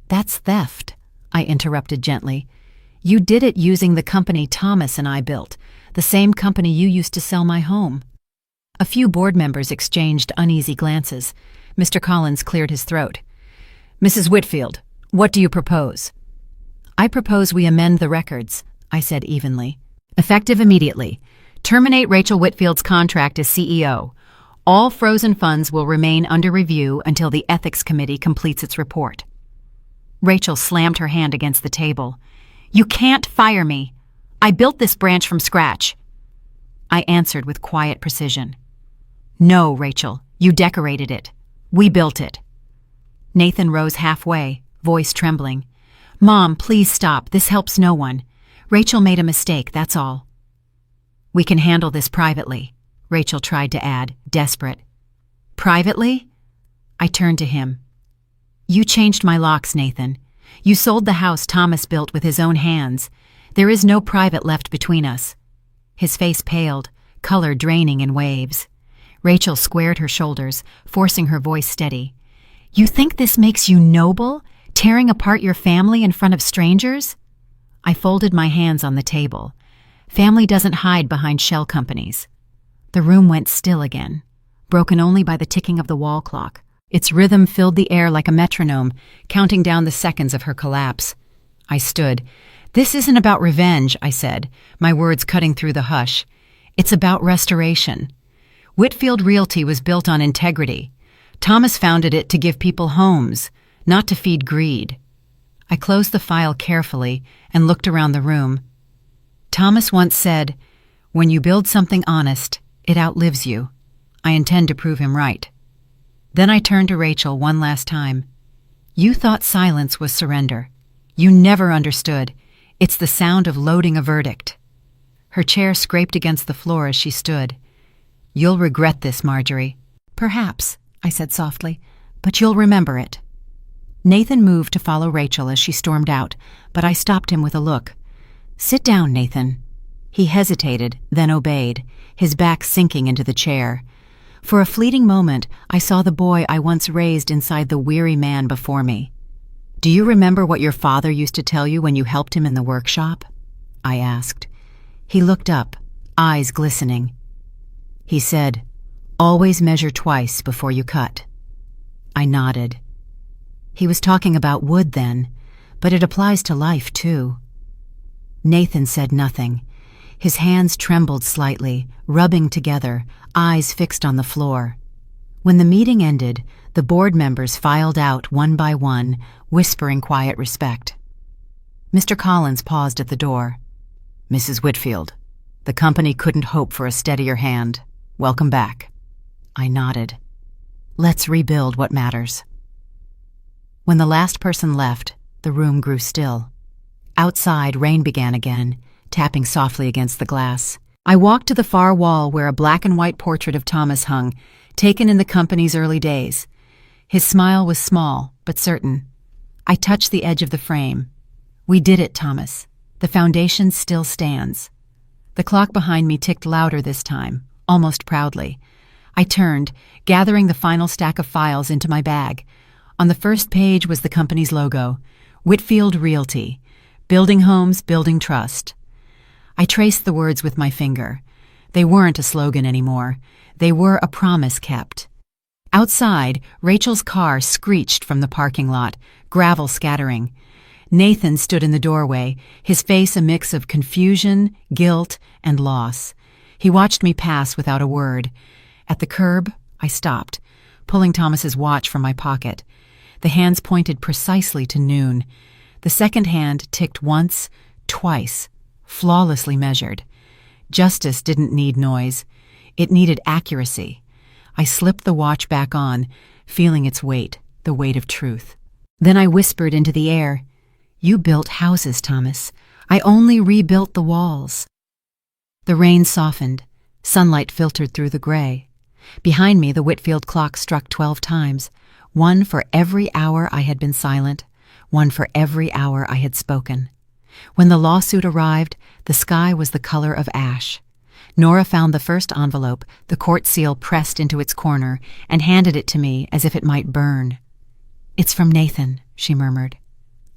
"That's theft," I interrupted gently. "You did it using the company Thomas and I built, the same company you used to sell my home." A few board members exchanged uneasy glances. Mr. Collins cleared his throat. "Mrs. Whitfield, what do you propose?" "I propose we amend the records," I said evenly. "Effective immediately. Terminate Rachel Whitfield's contract as CEO. All frozen funds will remain under review until the Ethics Committee completes its report." Rachel slammed her hand against the table. "You can't fire me. I built this branch from scratch." I answered with quiet precision. "No, Rachel, you decorated it. We built it." Nathan rose halfway, voice trembling. "Mom, please stop. This helps no one. Rachel made a mistake, that's all." "We can handle this privately," Rachel tried to add, desperate. "Privately?" I turned to him. "You changed my locks, Nathan. You sold the house Thomas built with his own hands. There is no private left between us." His face paled, color draining in waves. Rachel squared her shoulders, forcing her voice steady. "You think this makes you noble, tearing apart your family in front of strangers?" I folded my hands on the table. Family doesn't hide behind shell companies. The room went still again, broken only by the ticking of the wall clock. Its rhythm filled the air like a metronome, counting down the seconds of her collapse. I stood. "This isn't about revenge," I said, my words cutting through the hush. "It's about restoration. Whitfield Realty was built on integrity. Thomas founded it to give people homes, not to feed greed." I closed the file carefully and looked around the room. "Thomas once said, 'When you build something honest, it outlives you.' I intend to prove him right." Then I turned to Rachel one last time. "You thought silence was surrender. You never understood. It's the sound of loading a verdict." Her chair scraped against the floor as she stood. "You'll regret this, Marjorie." "Perhaps," I said softly, "but you'll remember it." Nathan moved to follow Rachel as she stormed out, but I stopped him with a look. "Sit down, Nathan." He hesitated, then obeyed, his back sinking into the chair. For a fleeting moment, I saw the boy I once raised inside the weary man before me. "Do you remember what your father used to tell you when you helped him in the workshop?" I asked. He looked up, eyes glistening. He said, "Always measure twice before you cut." I nodded. He was talking about wood then, but it applies to life too. Nathan said nothing. His hands trembled slightly, rubbing together, eyes fixed on the floor. When the meeting ended, the board members filed out one by one, whispering quiet respect. Mr. Collins paused at the door. "Mrs. Whitfield, the company couldn't hope for a steadier hand. Welcome back." I nodded. "Let's rebuild what matters." When the last person left, the room grew still. Outside, rain began again, tapping softly against the glass. I walked to the far wall where a black and white portrait of Thomas hung, taken in the company's early days. His smile was small, but certain. I touched the edge of the frame. "We did it, Thomas. The foundation still stands." The clock behind me ticked louder this time, almost proudly. I turned, gathering the final stack of files into my bag. On the first page was the company's logo, Whitfield Realty, building homes, building trust. I traced the words with my finger. They weren't a slogan anymore. They were a promise kept. Outside, Rachel's car screeched from the parking lot, gravel scattering. Nathan stood in the doorway, his face a mix of confusion, guilt, and loss. He watched me pass without a word. At the curb, I stopped, pulling Thomas's watch from my pocket. The hands pointed precisely to noon. The second hand ticked once, twice, flawlessly measured. Justice didn't need noise. It needed accuracy. I slipped the watch back on, feeling its weight, the weight of truth. Then I whispered into the air, "You built houses, Thomas. I only rebuilt the walls." The rain softened. Sunlight filtered through the gray. Behind me, the Whitfield clock struck 12 times, one for every hour I had been silent, one for every hour I had spoken. When the lawsuit arrived, the sky was the color of ash. Nora found the first envelope, the court seal pressed into its corner, and handed it to me as if it might burn. "It's from Nathan," she murmured.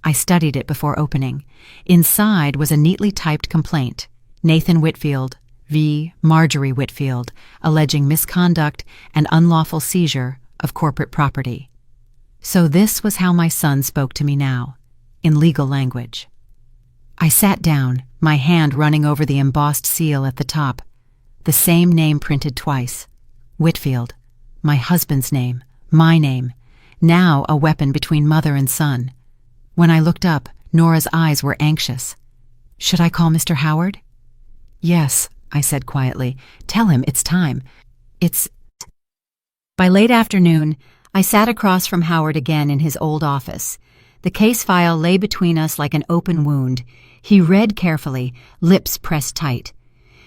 I studied it before opening. Inside was a neatly typed complaint. Nathan Whitfield, v. Marjorie Whitfield, alleging misconduct and unlawful seizure of corporate property. So this was how my son spoke to me now, in legal language. I sat down, my hand running over the embossed seal at the top. The same name printed twice. Whitfield, my husband's name, my name, now a weapon between mother and son. When I looked up, Nora's eyes were anxious. "Should I call Mr. Howard?" "Yes," I said quietly. "Tell him it's time. It's—" By late afternoon, I sat across from Howard again in his old office. The case file lay between us like an open wound. He read carefully, lips pressed tight.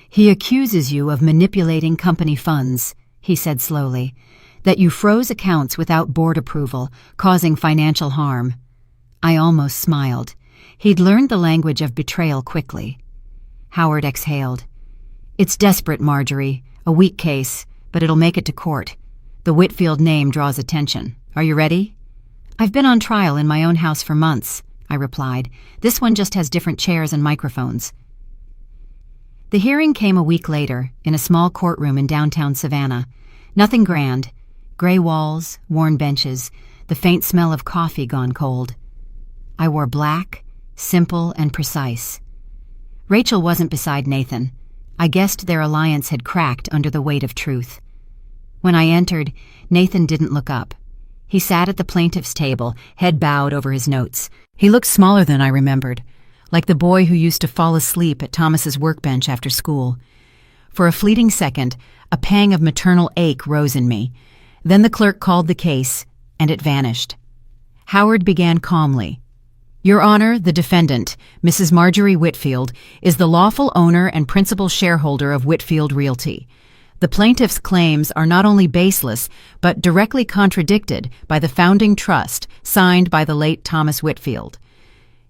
"He accuses you of manipulating company funds," he said slowly, "that you froze accounts without board approval, causing financial harm." I almost smiled. He'd learned the language of betrayal quickly. Howard exhaled. "It's desperate, Marjorie. A weak case, but it'll make it to court. The Whitfield name draws attention. Are you ready?" "I've been on trial in my own house for months," I replied. "This one just has different chairs and microphones." The hearing came a week later, in a small courtroom in downtown Savannah. Nothing grand. Gray walls, worn benches, the faint smell of coffee gone cold. I wore black, simple and precise. Rachel wasn't beside Nathan. I guessed their alliance had cracked under the weight of truth. When I entered, Nathan didn't look up. He sat at the plaintiff's table, head bowed over his notes. He looked smaller than I remembered, like the boy who used to fall asleep at Thomas's workbench after school. For a fleeting second, a pang of maternal ache rose in me. Then the clerk called the case, and it vanished. Howard began calmly. "Your Honor, the defendant, Mrs. Marjorie Whitfield, is the lawful owner and principal shareholder of Whitfield Realty. The plaintiff's claims are not only baseless, but directly contradicted by the founding trust signed by the late Thomas Whitfield."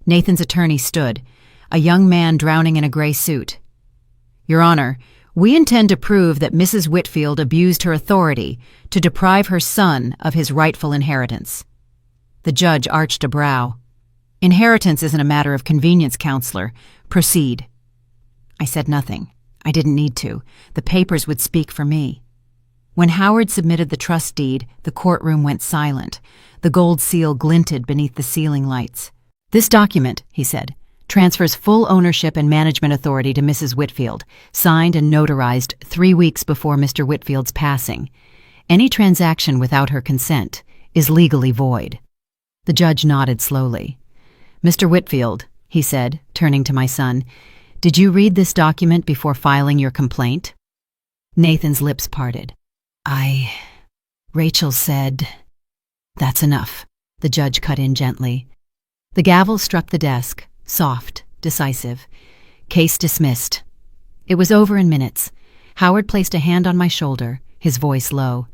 Nathan's attorney stood, a young man drowning in a gray suit. "Your Honor, we intend to prove that Mrs. Whitfield abused her authority to deprive her son of his rightful inheritance." The judge arched a brow. "Inheritance isn't a matter of convenience, Counselor. Proceed." I said nothing. I didn't need to. The papers would speak for me. When Howard submitted the trust deed, the courtroom went silent. The gold seal glinted beneath the ceiling lights. "This document," he said, "transfers full ownership and management authority to Mrs. Whitfield, signed and notarized 3 weeks before Mr. Whitfield's passing. Any transaction without her consent is legally void." The judge nodded slowly. "Mr. Whitfield," he said, turning to my son, "did you read this document before filing your complaint?" Nathan's lips parted. Rachel said—" "That's enough," the judge cut in gently. The gavel struck the desk, soft, decisive. Case dismissed. It was over in minutes. Howard placed a hand on my shoulder, his voice low.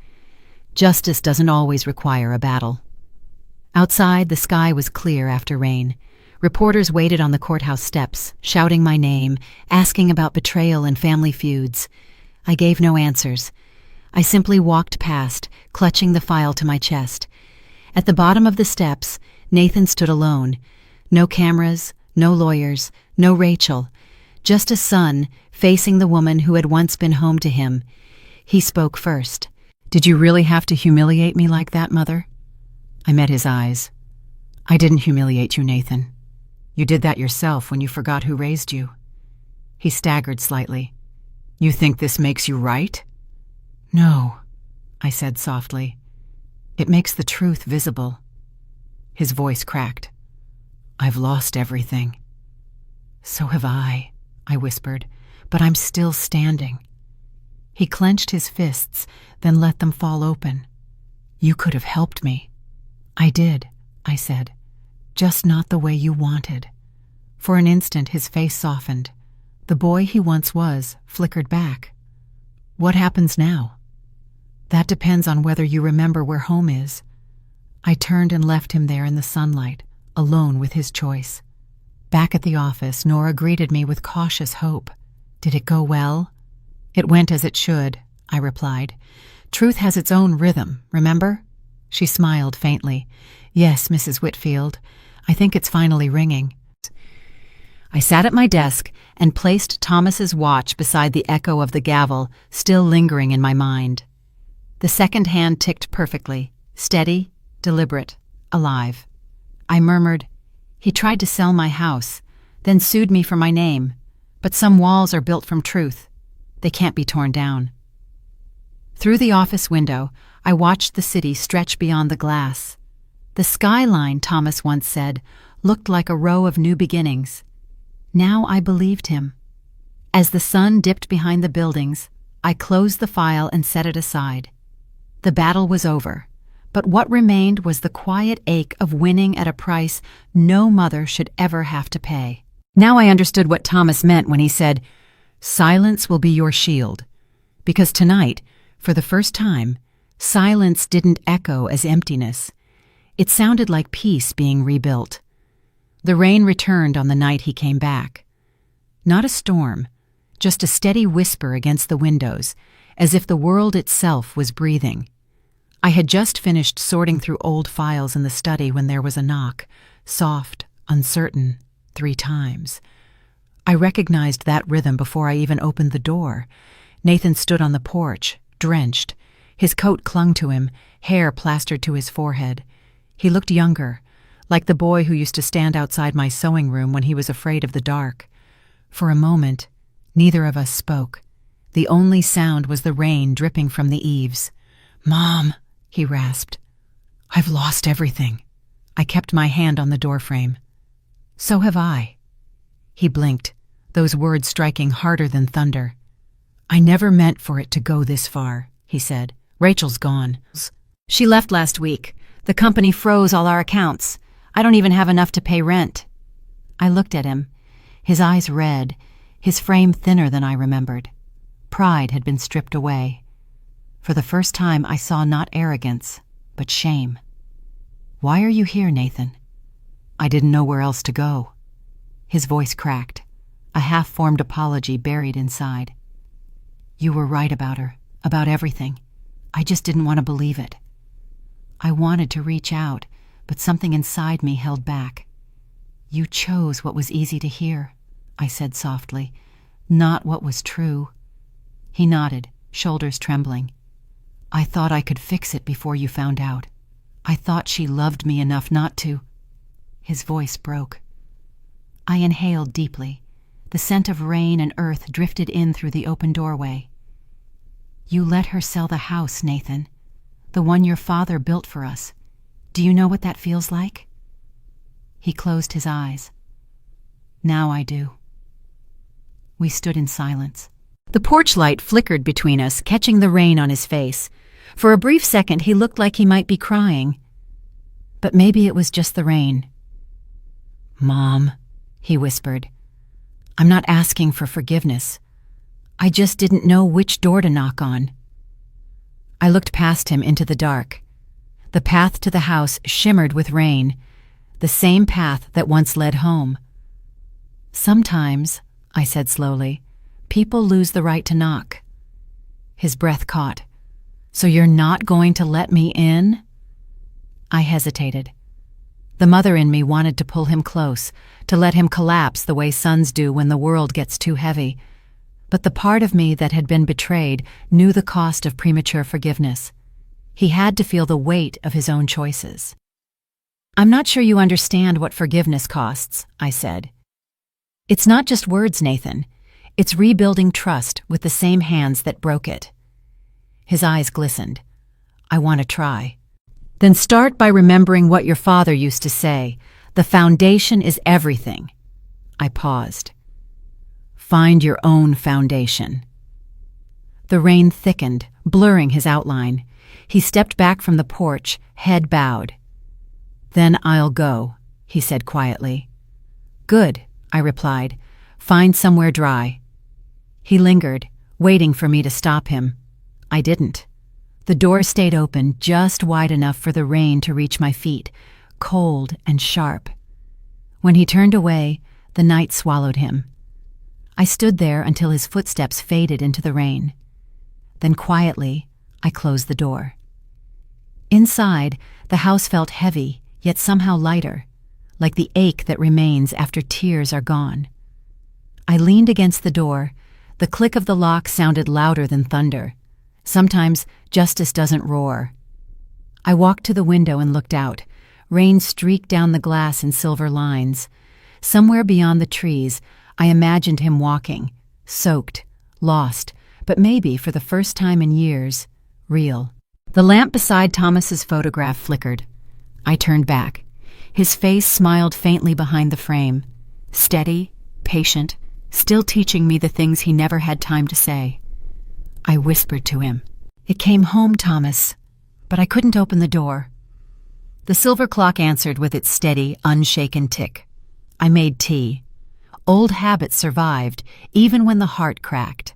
"Justice doesn't always require a battle." Outside, the sky was clear after rain. Reporters waited on the courthouse steps, shouting my name, asking about betrayal and family feuds. I gave no answers. I simply walked past, clutching the file to my chest. At the bottom of the steps, Nathan stood alone. No cameras, no lawyers, no Rachel. Just a son facing the woman who had once been home to him. He spoke first. "Did you really have to humiliate me like that, Mother?" I met his eyes. "I didn't humiliate you, Nathan. You did that yourself when you forgot who raised you." He staggered slightly. "You think this makes you right?" "No," I said softly. "It makes the truth visible." His voice cracked. "I've lost everything." "So have I," I whispered, "but I'm still standing." He clenched his fists, then let them fall open. "You could have helped me." "I did," I said, "just not the way you wanted." For an instant his face softened. The boy he once was flickered back. "What happens now?" That depends on whether you remember where home is. I turned and left him there in the sunlight, alone with his choice. Back at the office, Nora greeted me with cautious hope. Did it go well? It went as it should, I replied. Truth has its own rhythm, remember? She smiled faintly. Yes, Mrs. Whitfield. I think it's finally ringing. I sat at my desk and placed Thomas's watch beside the echo of the gavel, still lingering in my mind. The second hand ticked perfectly, steady, deliberate, alive. I murmured, "He tried to sell my house, then sued me for my name. But some walls are built from truth. They can't be torn down." Through the office window, I watched the city stretch beyond the glass. The skyline, Thomas once said, looked like a row of new beginnings. Now I believed him. As the sun dipped behind the buildings, I closed the file and set it aside. The battle was over, but what remained was the quiet ache of winning at a price no mother should ever have to pay. Now I understood what Thomas meant when he said, "Silence will be your shield." Because tonight, for the first time, silence didn't echo as emptiness. It sounded like peace being rebuilt. The rain returned on the night he came back. Not a storm, just a steady whisper against the windows, as if the world itself was breathing. I had just finished sorting through old files in the study when there was a knock, soft, uncertain, 3 times. I recognized that rhythm before I even opened the door. Nathan stood on the porch, drenched. His coat clung to him, hair plastered to his forehead. He looked younger, like the boy who used to stand outside my sewing room when he was afraid of the dark. For a moment, neither of us spoke. The only sound was the rain dripping from the eaves. "Mom," he rasped. "I've lost everything." I kept my hand on the doorframe. "So have I." He blinked, those words striking harder than thunder. "I never meant for it to go this far," he said. "Rachel's gone. She left last week. The company froze all our accounts. I don't even have enough to pay rent." I looked at him, his eyes red, his frame thinner than I remembered. Pride had been stripped away. For the first time I saw not arrogance, but shame. "Why are you here, Nathan?" "I didn't know where else to go." His voice cracked, a half-formed apology buried inside. "You were right about her, about everything. I just didn't want to believe it." I wanted to reach out, but something inside me held back. "You chose what was easy to hear," I said softly, "not what was true." He nodded, shoulders trembling. "I thought I could fix it before you found out. I thought she loved me enough not to." His voice broke. I inhaled deeply. The scent of rain and earth drifted in through the open doorway. "You let her sell the house, Nathan. The one your father built for us. Do you know what that feels like?" He closed his eyes. "Now I do." We stood in silence. The porch light flickered between us, catching the rain on his face. For a brief second he looked like he might be crying. But maybe it was just the rain. "Mom," he whispered, "I'm not asking for forgiveness. I just didn't know which door to knock on." I looked past him into the dark. The path to the house shimmered with rain, the same path that once led home. "Sometimes," I said slowly, "people lose the right to knock." His breath caught. "So you're not going to let me in?" I hesitated. The mother in me wanted to pull him close, to let him collapse the way sons do when the world gets too heavy. But the part of me that had been betrayed knew the cost of premature forgiveness. He had to feel the weight of his own choices. "I'm not sure you understand what forgiveness costs," I said. "It's not just words, Nathan. It's rebuilding trust with the same hands that broke it." His eyes glistened. "I want to try." "Then start by remembering what your father used to say. The foundation is everything." I paused. "Find your own foundation." The rain thickened, blurring his outline. He stepped back from the porch, head bowed. "Then I'll go," he said quietly. "Good," I replied. "Find somewhere dry." He lingered, waiting for me to stop him. I didn't. The door stayed open just wide enough for the rain to reach my feet, cold and sharp. When he turned away, the night swallowed him. I stood there until his footsteps faded into the rain. Then quietly, I closed the door. Inside, the house felt heavy, yet somehow lighter, like the ache that remains after tears are gone. I leaned against the door. The click of the lock sounded louder than thunder. Sometimes justice doesn't roar. I walked to the window and looked out. Rain streaked down the glass in silver lines. Somewhere beyond the trees, I imagined him walking, soaked, lost, but maybe for the first time in years, real. The lamp beside Thomas's photograph flickered. I turned back. His face smiled faintly behind the frame, steady, patient, still teaching me the things he never had time to say. I whispered to him, "It came home, Thomas," but I couldn't open the door. The silver clock answered with its steady, unshaken tick. I made tea. Old habits survived, even when the heart cracked.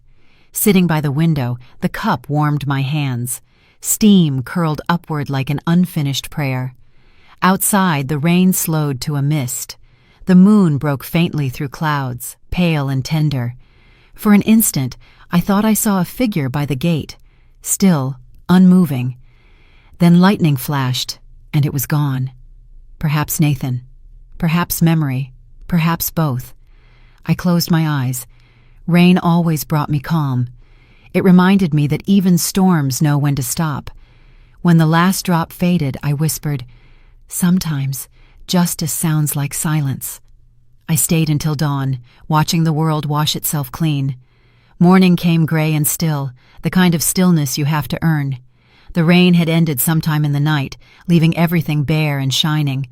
Sitting by the window, the cup warmed my hands. Steam curled upward like an unfinished prayer. Outside, the rain slowed to a mist. The moon broke faintly through clouds, pale and tender. For an instant, I thought I saw a figure by the gate, still, unmoving. Then lightning flashed, and it was gone. Perhaps Nathan. Perhaps memory. Perhaps both. I closed my eyes. Rain always brought me calm. It reminded me that even storms know when to stop. When the last drop faded, I whispered, "Sometimes justice sounds like silence." I stayed until dawn, watching the world wash itself clean. Morning came gray and still, the kind of stillness you have to earn. The rain had ended sometime in the night, leaving everything bare and shining.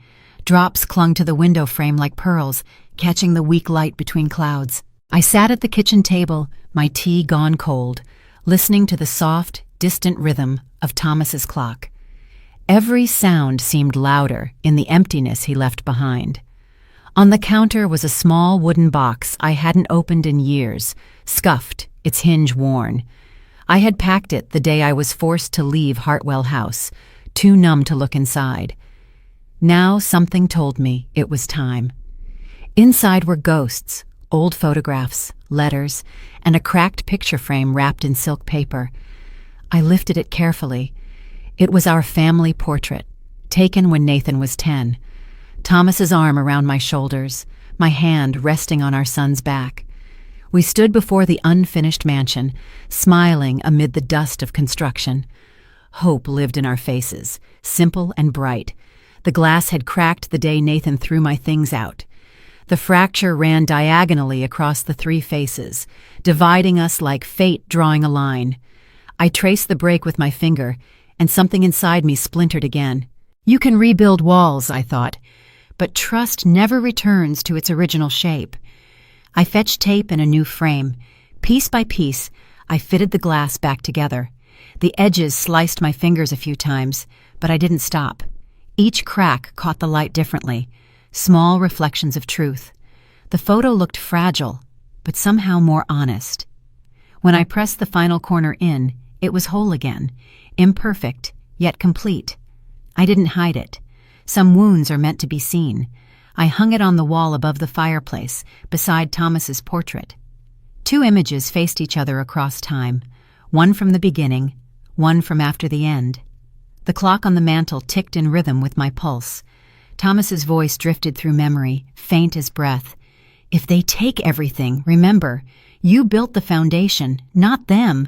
Drops clung to the window frame like pearls, catching the weak light between clouds. I sat at the kitchen table, my tea gone cold, listening to the soft, distant rhythm of Thomas's clock. Every sound seemed louder in the emptiness he left behind. On the counter was a small wooden box I hadn't opened in years, scuffed, its hinge worn. I had packed it the day I was forced to leave Hartwell House, too numb to look inside. Now something told me it was time. Inside were ghosts, old photographs, letters, and a cracked picture frame wrapped in silk paper. I lifted it carefully. It was our family portrait, taken when Nathan was 10. Thomas's arm around my shoulders, my hand resting on our son's back. We stood before the unfinished mansion, smiling amid the dust of construction. Hope lived in our faces, simple and bright. The glass had cracked the day Nathan threw my things out. The fracture ran diagonally across the three faces, dividing us like fate drawing a line. I traced the break with my finger, and something inside me splintered again. You can rebuild walls, I thought, but trust never returns to its original shape. I fetched tape and a new frame. Piece by piece, I fitted the glass back together. The edges sliced my fingers a few times, but I didn't stop. Each crack caught the light differently, small reflections of truth. The photo looked fragile, but somehow more honest. When I pressed the final corner in, it was whole again, imperfect, yet complete. I didn't hide it. Some wounds are meant to be seen. I hung it on the wall above the fireplace, beside Thomas's portrait. Two images faced each other across time, one from the beginning, one from after the end. The clock on the mantel ticked in rhythm with my pulse. Thomas's voice drifted through memory, faint as breath. If they take everything, remember, you built the foundation, not them.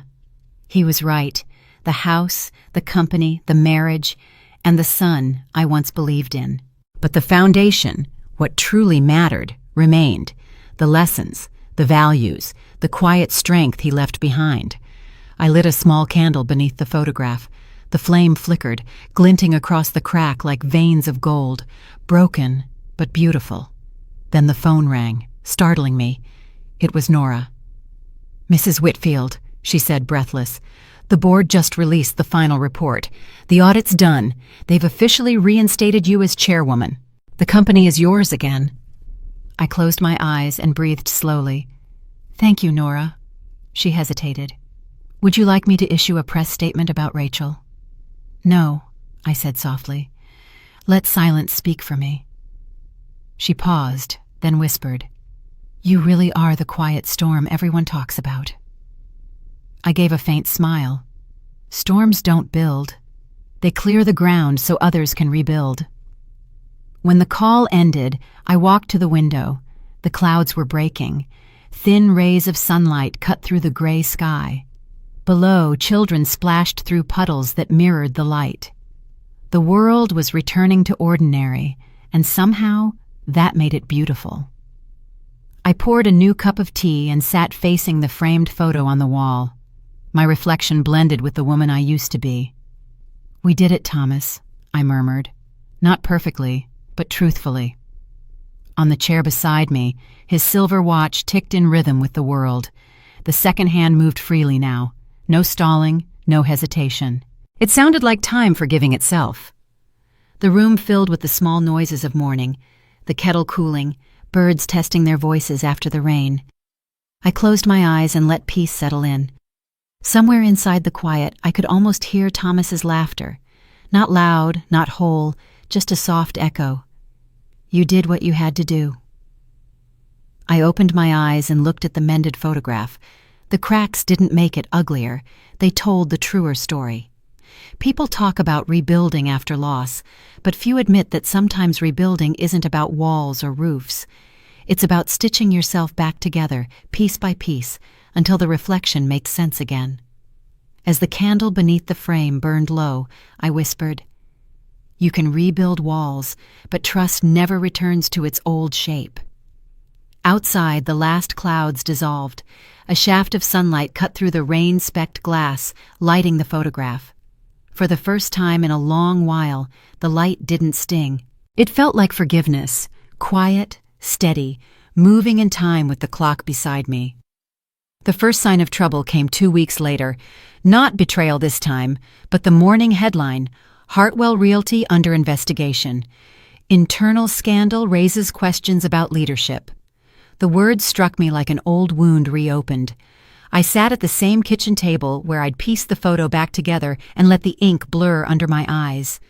He was right. The house, the company, the marriage, and the son I once believed in. But the foundation, what truly mattered, remained. The lessons, the values, the quiet strength he left behind. I lit a small candle beneath the photograph. The flame flickered, glinting across the crack like veins of gold, broken but beautiful. Then the phone rang, startling me. It was Nora. "Mrs. Whitfield," she said, breathless. "The board just released the final report. The audit's done. They've officially reinstated you as chairwoman. The company is yours again." I closed my eyes and breathed slowly. "Thank you, Nora." She hesitated. Would you like me to issue a press statement about Rachel? No, I said softly. Let silence speak for me. She paused, then whispered, You really are the quiet storm everyone talks about. I gave a faint smile. Storms don't build. They clear the ground so others can rebuild. When the call ended, I walked to the window. The clouds were breaking. Thin rays of sunlight cut through the gray sky. Below, children splashed through puddles that mirrored the light. The world was returning to ordinary, and somehow that made it beautiful. I poured a new cup of tea and sat facing the framed photo on the wall. My reflection blended with the woman I used to be. We did it, Thomas, I murmured. Not perfectly, but truthfully. On the chair beside me, his silver watch ticked in rhythm with the world. The second hand moved freely now. No stalling, no hesitation. It sounded like time forgiving itself. The room filled with the small noises of morning, the kettle cooling, birds testing their voices after the rain. I closed my eyes and let peace settle in. Somewhere inside the quiet, I could almost hear Thomas's laughter. Not loud, not whole, just a soft echo. You did what you had to do. I opened my eyes and looked at the mended photograph. The cracks didn't make it uglier. They told the truer story. People talk about rebuilding after loss, but few admit that sometimes rebuilding isn't about walls or roofs. It's about stitching yourself back together, piece by piece, until the reflection makes sense again. As the candle beneath the frame burned low, I whispered, You can rebuild walls, but trust never returns to its old shape. Outside, the last clouds dissolved. A shaft of sunlight cut through the rain-specked glass, lighting the photograph. For the first time in a long while, the light didn't sting. It felt like forgiveness, quiet, steady, moving in time with the clock beside me. The first sign of trouble came 2 weeks later. Not betrayal this time, but the morning headline, Hartwell Realty under investigation. Internal scandal raises questions about leadership. The words struck me like an old wound reopened. I sat at the same kitchen table where I'd pieced the photo back together and let the ink blur under my eyes.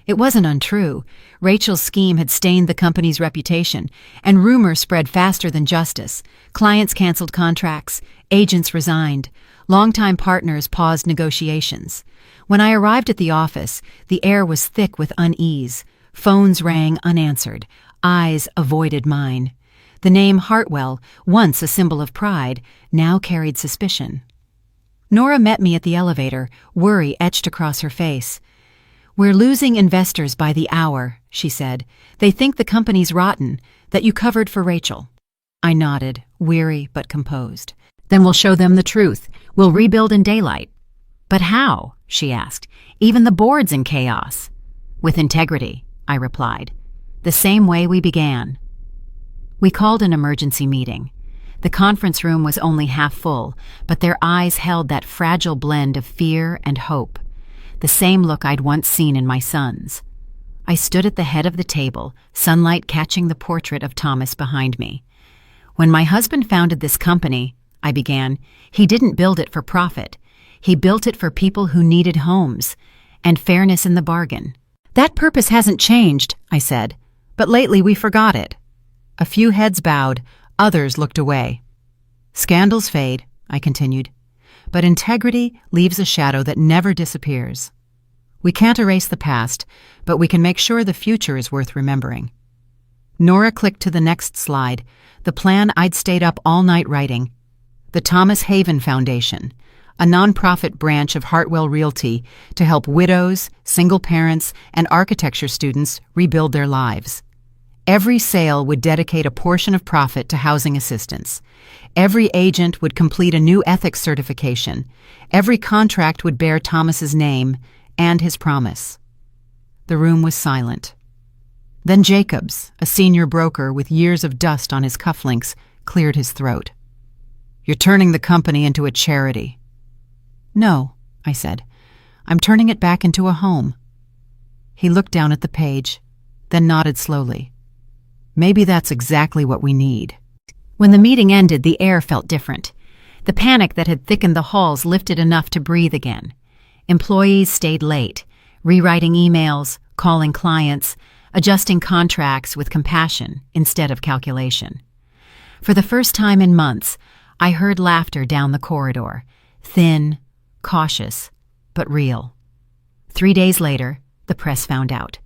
It wasn't untrue. Rachel's scheme had stained the company's reputation, and rumor spread faster than justice. Clients canceled contracts, agents resigned, longtime partners paused negotiations. When I arrived at the office, the air was thick with unease. Phones rang unanswered. Eyes avoided mine. The name Hartwell, once a symbol of pride, now carried suspicion. Nora met me at the elevator, worry etched across her face. We're losing investors by the hour, she said. They think the company's rotten, that you covered for Rachel. I nodded, weary but composed. Then we'll show them the truth. We'll rebuild in daylight. But how? She asked. Even the board's in chaos. With integrity, I replied. The same way we began. We called an emergency meeting. The conference room was only half full, but their eyes held that fragile blend of fear and hope, the same look I'd once seen in my son's. I stood at the head of the table, sunlight catching the portrait of Thomas behind me. When my husband founded this company, I began, he didn't build it for profit. He built it for people who needed homes, and fairness in the bargain. That purpose hasn't changed, I said, but lately we forgot it. A few heads bowed, others looked away. Scandals fade, I continued, but integrity leaves a shadow that never disappears. We can't erase the past, but we can make sure the future is worth remembering. Nora clicked to the next slide, the plan I'd stayed up all night writing. The Thomas Haven Foundation, a nonprofit branch of Hartwell Realty to help widows, single parents, and architecture students rebuild their lives. Every sale would dedicate a portion of profit to housing assistance. Every agent would complete a new ethics certification. Every contract would bear Thomas's name and his promise. The room was silent. Then Jacobs, a senior broker with years of dust on his cufflinks, cleared his throat. You're turning the company into a charity. No, I said. I'm turning it back into a home. He looked down at the page, then nodded slowly. Maybe that's exactly what we need. When the meeting ended, the air felt different. The panic that had thickened the halls lifted enough to breathe again. Employees stayed late, rewriting emails, calling clients, adjusting contracts with compassion instead of calculation. For the first time in months, I heard laughter down the corridor, thin, cautious, but real. 3 days later, the press found out.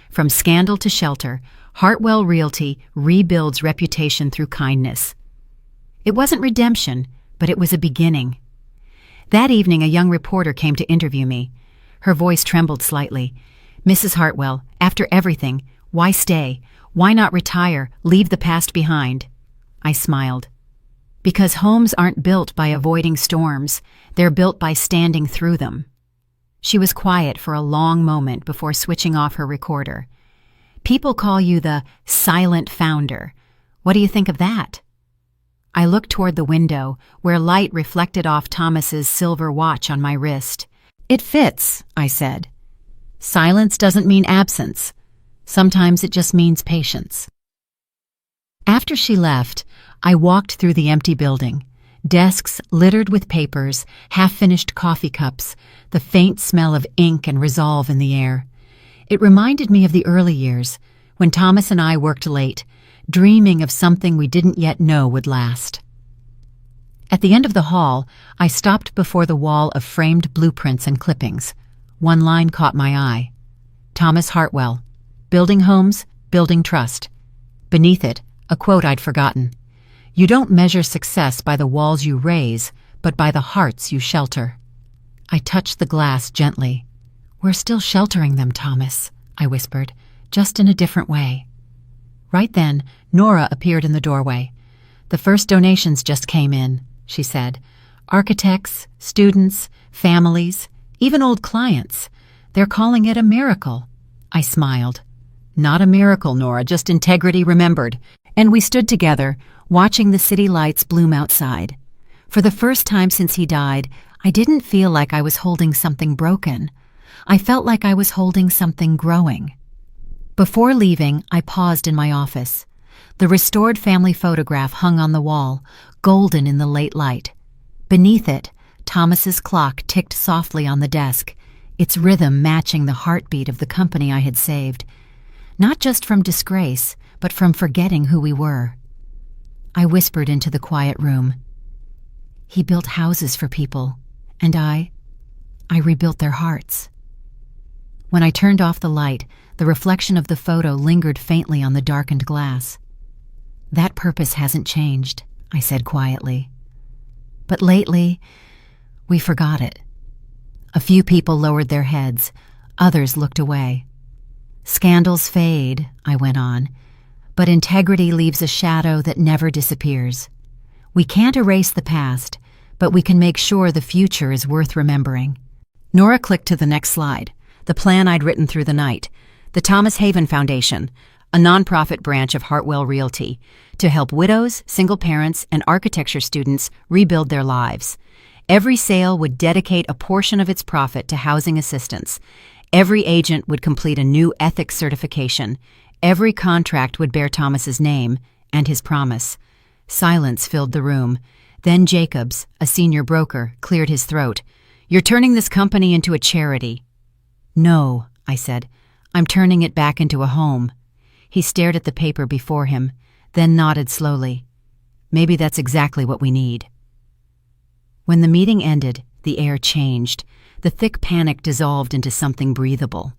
From scandal to shelter, Hartwell Realty rebuilds reputation through kindness. It wasn't redemption, but it was a beginning. That evening, a young reporter came to interview me. Her voice trembled slightly. "Mrs. Hartwell, after everything, why stay? Why not retire, leave the past behind?" I smiled. Because homes aren't built by avoiding storms, they're built by standing through them. She was quiet for a long moment before switching off her recorder. "People call you the silent founder. What do you think of that?" I looked toward the window, where light reflected off Thomas's silver watch on my wrist. "It fits," I said. "Silence doesn't mean absence. Sometimes it just means patience." After she left, I walked through the empty building. Desks littered with papers, half-finished coffee cups, the faint smell of ink and resolve in the air. It reminded me of the early years, when Thomas and I worked late, dreaming of something we didn't yet know would last. At the end of the hall, I stopped before the wall of framed blueprints and clippings. One line caught my eye. Thomas Hartwell, building homes, building trust. Beneath it, a quote I'd forgotten. "You don't measure success by the walls you raise, but by the hearts you shelter." I touched the glass gently. "We're still sheltering them, Thomas," I whispered, "just in a different way." Right then, Nora appeared in the doorway. "The first donations just came in," she said. "Architects, students, families, even old clients. They're calling it a miracle." I smiled. "Not a miracle, Nora, just integrity remembered." And we stood together, watching the city lights bloom outside. For the first time since he died, I didn't feel like I was holding something broken. I felt like I was holding something growing. Before leaving, I paused in my office. The restored family photograph hung on the wall, golden in the late light. Beneath it, Thomas's clock ticked softly on the desk, its rhythm matching the heartbeat of the company I had saved. Not just from disgrace, but from forgetting who we were. I whispered into the quiet room. He built houses for people, and I rebuilt their hearts. When I turned off the light, the reflection of the photo lingered faintly on the darkened glass. "That purpose hasn't changed," I said quietly. But lately, we forgot it. A few people lowered their heads, others looked away. "Scandals fade," I went on, "but integrity leaves a shadow that never disappears. We can't erase the past, but we can make sure the future is worth remembering." Nora clicked to the next slide, the plan I'd written through the night. The Thomas Haven Foundation, a nonprofit branch of Hartwell Realty, to help widows, single parents, and architecture students rebuild their lives. Every sale would dedicate a portion of its profit to housing assistance. Every agent would complete a new ethics certification. Every contract would bear Thomas's name and his promise. Silence filled the room. Then Jacobs, a senior broker, cleared his throat. "You're turning this company into a charity." "No," I said. "I'm turning it back into a home." He stared at the paper before him, then nodded slowly. "Maybe that's exactly what we need." When the meeting ended, the air changed. The thick panic dissolved into something breathable.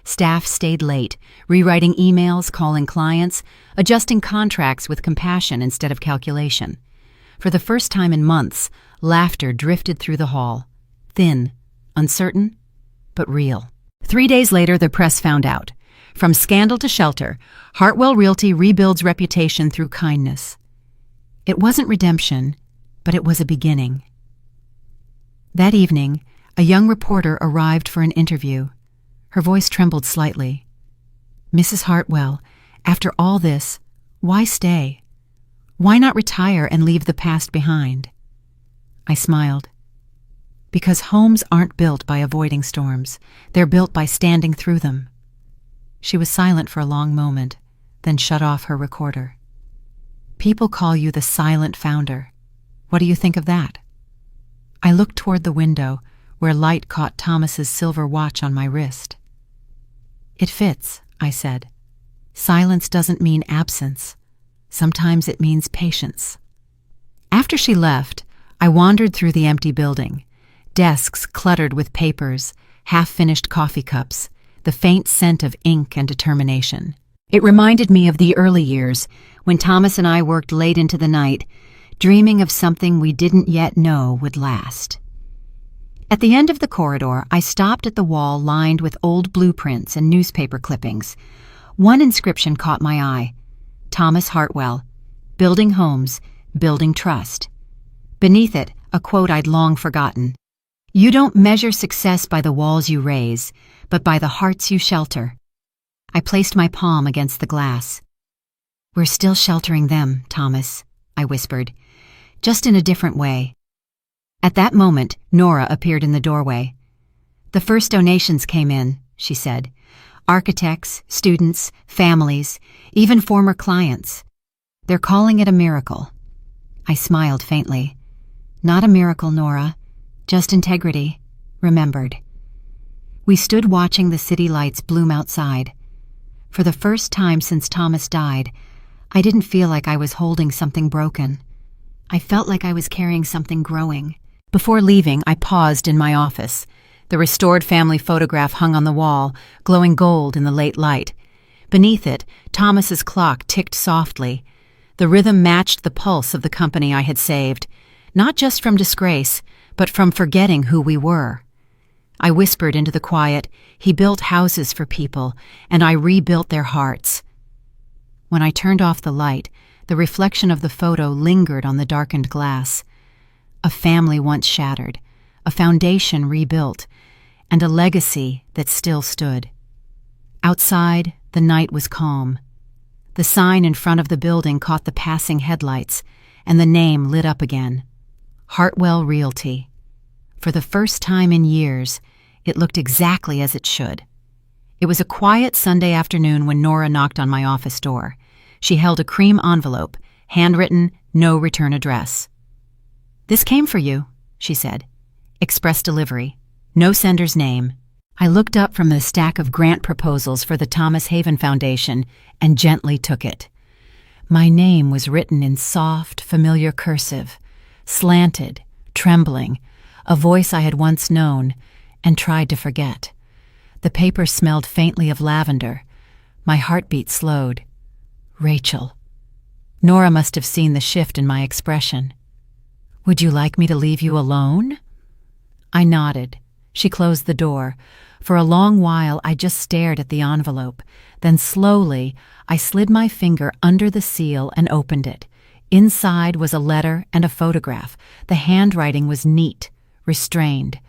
Staff stayed late, rewriting emails, calling clients, adjusting contracts with compassion instead of calculation. For the first time in months, laughter drifted through the hall. Thin, uncertain, but real. 3 days later, the press found out. From scandal to shelter, Hartwell Realty rebuilds reputation through kindness. It wasn't redemption, but it was a beginning. That evening, a young reporter arrived for an interview. Her voice trembled slightly. "Mrs. Hartwell, after all this, why stay? Why not retire and leave the past behind?" I smiled. "Because homes aren't built by avoiding storms. They're built by standing through them." She was silent for a long moment, then shut off her recorder. "People call you the silent founder. What do you think of that?" I looked toward the window, where light caught Thomas's silver watch on my wrist. "It fits," I said. "Silence doesn't mean absence. Sometimes it means patience." After she left, I wandered through the empty building. Desks cluttered with papers, half-finished coffee cups, the faint scent of ink and determination. It reminded me of the early years, when Thomas and I worked late into the night, dreaming of something we didn't yet know would last. At the end of the corridor, I stopped at the wall lined with old blueprints and newspaper clippings. One inscription caught my eye: Thomas Hartwell, building homes, building trust. Beneath it, a quote I'd long forgotten: "You don't measure success by the walls you raise, but by the hearts you shelter." I placed my palm against the glass. "We're still sheltering them, Thomas," I whispered, "just in a different way." At that moment, Nora appeared in the doorway. "The first donations came in," she said. "Architects, students, families, even former clients. They're calling it a miracle." I smiled faintly. "Not a miracle, Nora. Just integrity, remembered." We stood watching the city lights bloom outside. For the first time since Thomas died, I didn't feel like I was holding something broken. I felt like I was carrying something growing. Before leaving, I paused in my office. The restored family photograph hung on the wall, glowing gold in the late light. Beneath it, Thomas's clock ticked softly. The rhythm matched the pulse of the company I had saved, not just from disgrace, but from forgetting who we were. I whispered into the quiet, "He built houses for people, and I rebuilt their hearts." When I turned off the light, the reflection of the photo lingered on the darkened glass. A family once shattered, a foundation rebuilt, and a legacy that still stood. Outside, the night was calm. The sign in front of the building caught the passing headlights, and the name lit up again: Hartwell Realty. For the first time in years, it looked exactly as it should. It was a quiet Sunday afternoon when Nora knocked on my office door. She held a cream envelope, handwritten, no return address. "This came for you," she said. "Express delivery. No sender's name." I looked up from the stack of grant proposals for the Thomas Haven Foundation and gently took it. My name was written in soft, familiar cursive, slanted, trembling, a voice I had once known and tried to forget. The paper smelled faintly of lavender. My heartbeat slowed. Rachel. Nora must have seen the shift in my expression. "Would you like me to leave you alone?" I nodded. She closed the door. For a long while, I just stared at the envelope. Then slowly, I slid my finger under the seal and opened it. Inside was a letter and a photograph. The handwriting was neat, restrained.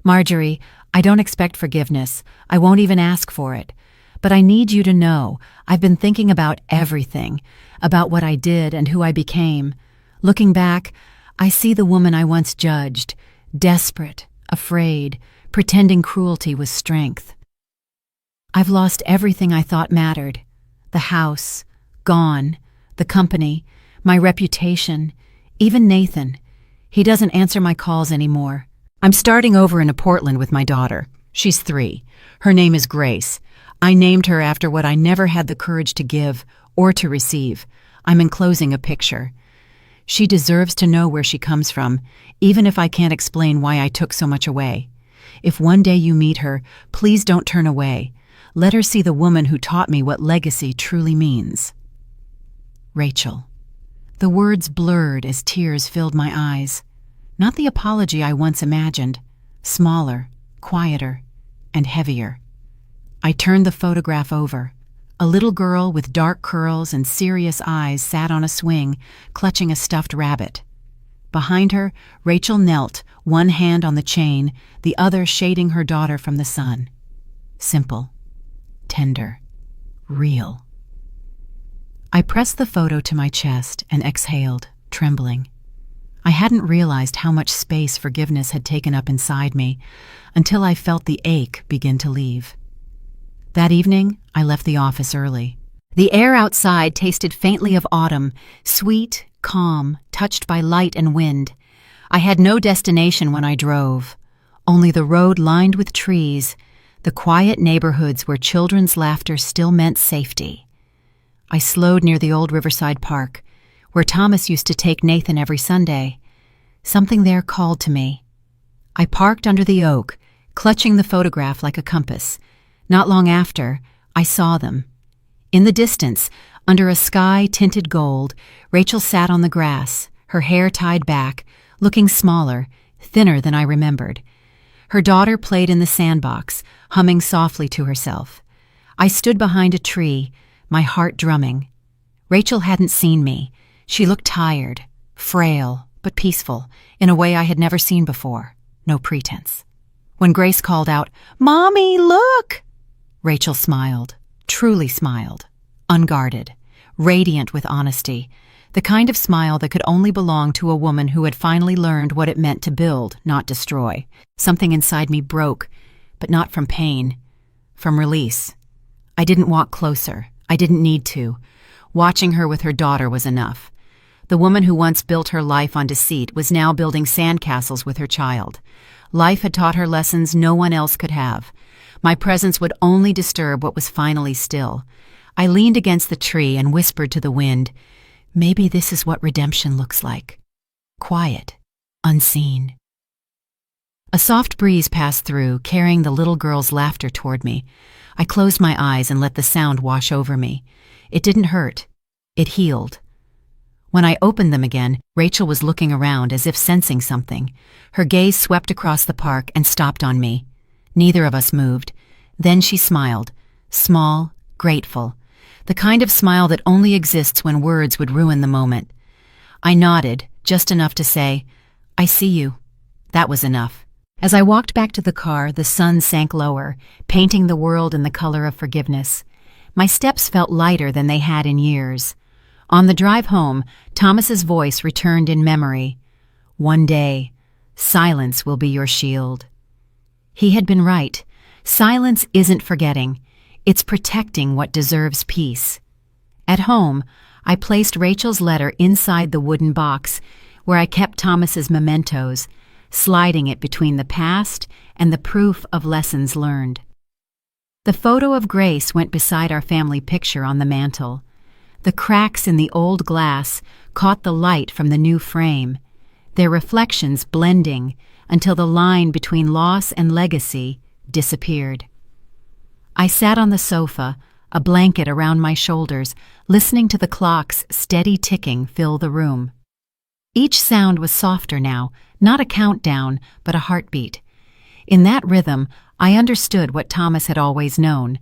"Marjorie, I don't expect forgiveness. I won't even ask for it. But I need you to know, I've been thinking about everything, about what I did and who I became. Looking back, I see the woman I once judged, desperate, afraid, pretending cruelty was strength. I've lost everything I thought mattered. The house, gone. The company, my reputation, even Nathan. He doesn't answer my calls anymore. I'm starting over in Portland with my daughter. She's 3. Her name is Grace. I named her after what I never had the courage to give or to receive. I'm enclosing a picture. She deserves to know where she comes from, even if I can't explain why I took so much away. If one day you meet her, please don't turn away. Let her see the woman who taught me what legacy truly means. Rachel. The words blurred as tears filled my eyes. Not the apology I once imagined. Smaller, quieter, and heavier. I turned the photograph over. A little girl with dark curls and serious eyes sat on a swing, clutching a stuffed rabbit. Behind her, Rachel knelt, one hand on the chain, the other shading her daughter from the sun. Simple, tender, real. I pressed the photo to my chest and exhaled, trembling. I hadn't realized how much space forgiveness had taken up inside me until I felt the ache begin to leave. That evening, I left the office early. The air outside tasted faintly of autumn, sweet, calm, touched by light and wind. I had no destination when I drove, only the road lined with trees, the quiet neighborhoods where children's laughter still meant safety. I slowed near the old Riverside Park, where Thomas used to take Nathan every Sunday. Something there called to me. I parked under the oak, clutching the photograph like a compass. Not long after, I saw them. In the distance, under a sky tinted gold, Rachel sat on the grass, her hair tied back, looking smaller, thinner than I remembered. Her daughter played in the sandbox, humming softly to herself. I stood behind a tree, my heart drumming. Rachel hadn't seen me. She looked tired, frail, but peaceful, in a way I had never seen before. No pretense. When Grace called out, "Mommy, look!" Rachel smiled, truly smiled, unguarded, radiant with honesty, the kind of smile that could only belong to a woman who had finally learned what it meant to build, not destroy. Something inside me broke, but not from pain, from release. I didn't walk closer. I didn't need to. Watching her with her daughter was enough. The woman who once built her life on deceit was now building sandcastles with her child. Life had taught her lessons no one else could have. My presence would only disturb what was finally still. I leaned against the tree and whispered to the wind, "Maybe this is what redemption looks like. Quiet, unseen." A soft breeze passed through, carrying the little girl's laughter toward me. I closed my eyes and let the sound wash over me. It didn't hurt. It healed. When I opened them again, Rachel was looking around as if sensing something. Her gaze swept across the park and stopped on me. Neither of us moved. Then she smiled, small, grateful, the kind of smile that only exists when words would ruin the moment. I nodded, just enough to say, "I see you." That was enough. As I walked back to the car, the sun sank lower, painting the world in the color of forgiveness. My steps felt lighter than they had in years. On the drive home, Thomas's voice returned in memory. "One day, silence will be your shield." He had been right. Silence isn't forgetting. It's protecting what deserves peace. At home, I placed Rachel's letter inside the wooden box where I kept Thomas's mementos, sliding it between the past and the proof of lessons learned. The photo of Grace went beside our family picture on the mantel. The cracks in the old glass caught the light from the new frame, their reflections blending until the line between loss and legacy disappeared. I sat on the sofa, a blanket around my shoulders, listening to the clock's steady ticking fill the room. Each sound was softer now, not a countdown, but a heartbeat. In that rhythm, I understood what Thomas had always known.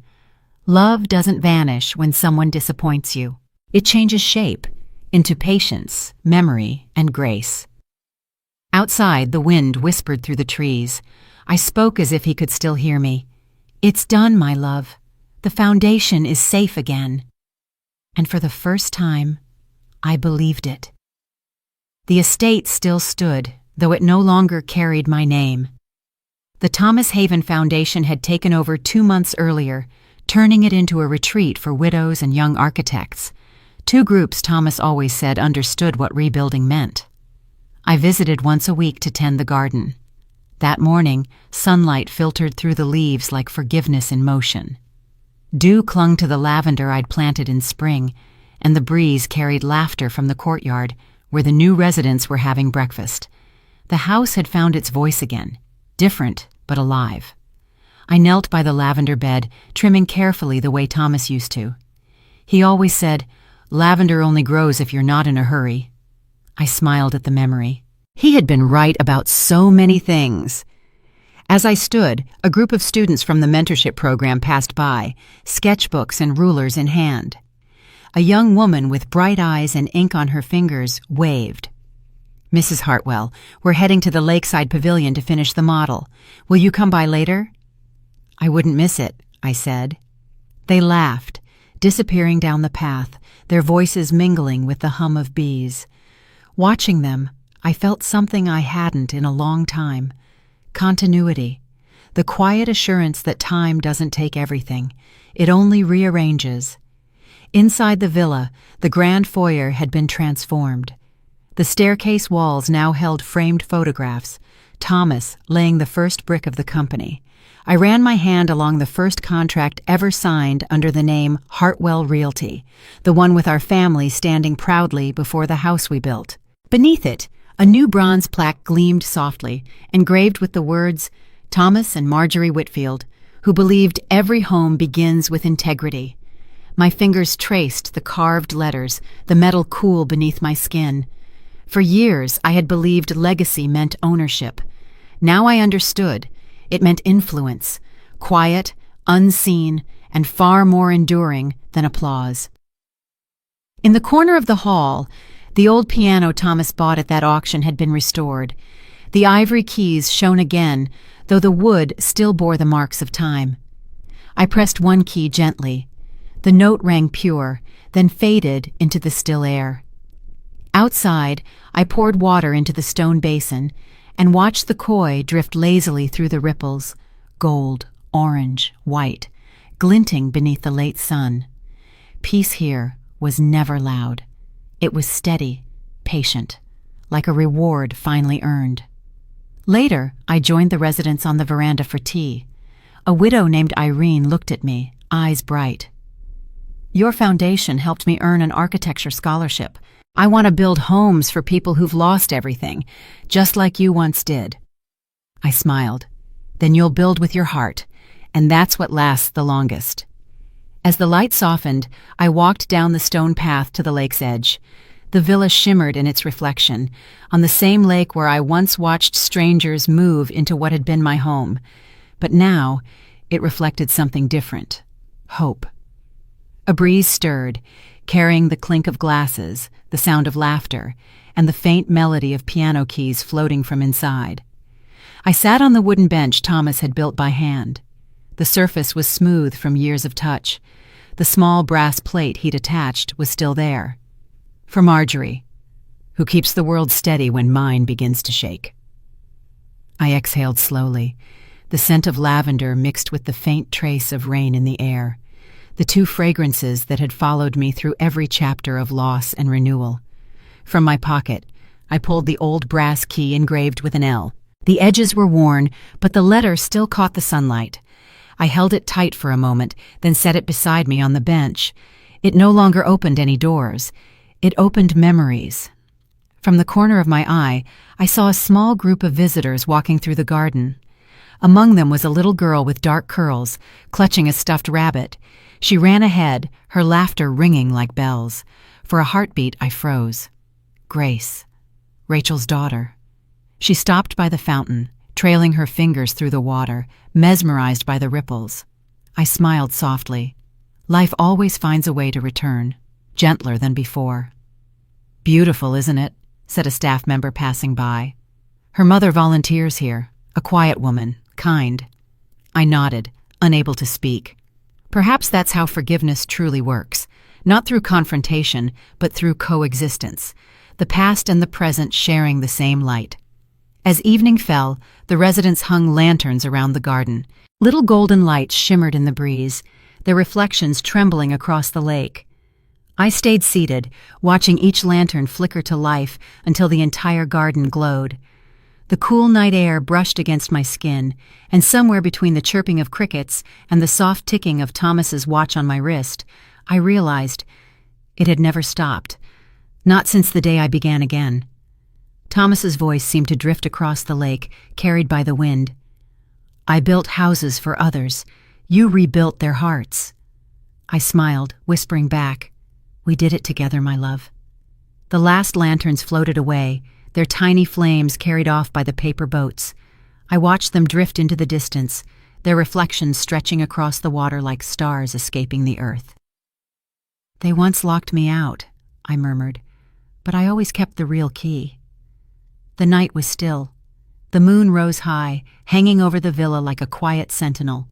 Love doesn't vanish when someone disappoints you. It changes shape into patience, memory, and grace. Outside, the wind whispered through the trees. I spoke as if he could still hear me. "It's done, my love. The foundation is safe again." And for the first time, I believed it. The estate still stood, though it no longer carried my name. The Thomas Haven Foundation had taken over 2 months earlier, turning it into a retreat for widows and young architects. 2 groups Thomas always said understood what rebuilding meant. I visited once a week to tend the garden. That morning, sunlight filtered through the leaves like forgiveness in motion. Dew clung to the lavender I'd planted in spring, and the breeze carried laughter from the courtyard, where the new residents were having breakfast. The house had found its voice again, different but alive. I knelt by the lavender bed, trimming carefully the way Thomas used to. He always said, "Lavender only grows if you're not in a hurry." I smiled at the memory. He had been right about so many things. As I stood, a group of students from the mentorship program passed by, sketchbooks and rulers in hand. A young woman with bright eyes and ink on her fingers waved. "Mrs. Hartwell, we're heading to the Lakeside Pavilion to finish the model. Will you come by later?" "I wouldn't miss it," I said. They laughed, disappearing down the path, their voices mingling with the hum of bees. Watching them, I felt something I hadn't in a long time. Continuity. The quiet assurance that time doesn't take everything. It only rearranges. Inside the villa, the grand foyer had been transformed. The staircase walls now held framed photographs, Thomas laying the first brick of the company. I ran my hand along the first contract ever signed under the name Hartwell Realty, the one with our family standing proudly before the house we built. Beneath it, a new bronze plaque gleamed softly, engraved with the words, Thomas and Marjorie Whitfield, who believed every home begins with integrity. My fingers traced the carved letters, the metal cool beneath my skin. For years, I had believed legacy meant ownership. Now I understood. It meant influence, quiet, unseen, and far more enduring than applause. In the corner of the hall, the old piano Thomas bought at that auction had been restored. The ivory keys shone again, though the wood still bore the marks of time. I pressed one key gently. The note rang pure, then faded into the still air. Outside, I poured water into the stone basin and watched the koi drift lazily through the ripples, gold, orange, white, glinting beneath the late sun. Peace here was never loud. It was steady, patient, like a reward finally earned. Later, I joined the residents on the veranda for tea. A widow named Irene looked at me, eyes bright. Your foundation helped me earn an architecture scholarship. I want to build homes for people who've lost everything, just like you once did. I smiled. Then you'll build with your heart, and that's what lasts the longest. As the light softened, I walked down the stone path to the lake's edge. The villa shimmered in its reflection, on the same lake where I once watched strangers move into what had been my home. But now, it reflected something different. Hope. A breeze stirred, carrying the clink of glasses, the sound of laughter, and the faint melody of piano keys floating from inside. I sat on the wooden bench Thomas had built by hand. The surface was smooth from years of touch. The small brass plate he'd attached was still there. For Marjorie, who keeps the world steady when mine begins to shake. I exhaled slowly, the scent of lavender mixed with the faint trace of rain in the air. The two fragrances that had followed me through every chapter of loss and renewal. From my pocket, I pulled the old brass key engraved with an L. The edges were worn, but the letter still caught the sunlight. I held it tight for a moment, then set it beside me on the bench. It no longer opened any doors. It opened memories. From the corner of my eye, I saw a small group of visitors walking through the garden. Among them was a little girl with dark curls, clutching a stuffed rabbit. She ran ahead, her laughter ringing like bells. For a heartbeat, I froze. Grace, Rachel's daughter. She stopped by the fountain, trailing her fingers through the water, mesmerized by the ripples. I smiled softly. Life always finds a way to return, gentler than before. Beautiful, isn't it? Said a staff member passing by. Her mother volunteers here, a quiet woman, kind. I nodded, unable to speak. Perhaps that's how forgiveness truly works, not through confrontation, but through coexistence, the past and the present sharing the same light. As evening fell, the residents hung lanterns around the garden. Little golden lights shimmered in the breeze, their reflections trembling across the lake. I stayed seated, watching each lantern flicker to life until the entire garden glowed. The cool night air brushed against my skin, and somewhere between the chirping of crickets and the soft ticking of Thomas's watch on my wrist, I realized it had never stopped, not since the day I began again. Thomas's voice seemed to drift across the lake, carried by the wind. I built houses for others. You rebuilt their hearts. I smiled, whispering back, we did it together, my love. The last lanterns floated away, their tiny flames carried off by the paper boats. I watched them drift into the distance, their reflections stretching across the water like stars escaping the earth. They once locked me out, I murmured, but I always kept the real key. The night was still. The moon rose high, hanging over the villa like a quiet sentinel.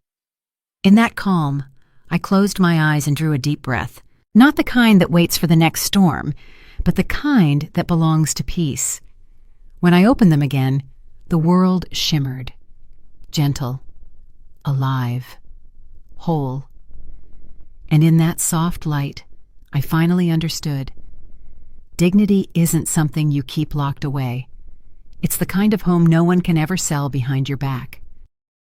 In that calm, I closed my eyes and drew a deep breath, not the kind that waits for the next storm, but the kind that belongs to peace. When I opened them again, the world shimmered, gentle, alive, whole. And in that soft light, I finally understood. Dignity isn't something you keep locked away. It's the kind of home no one can ever sell behind your back.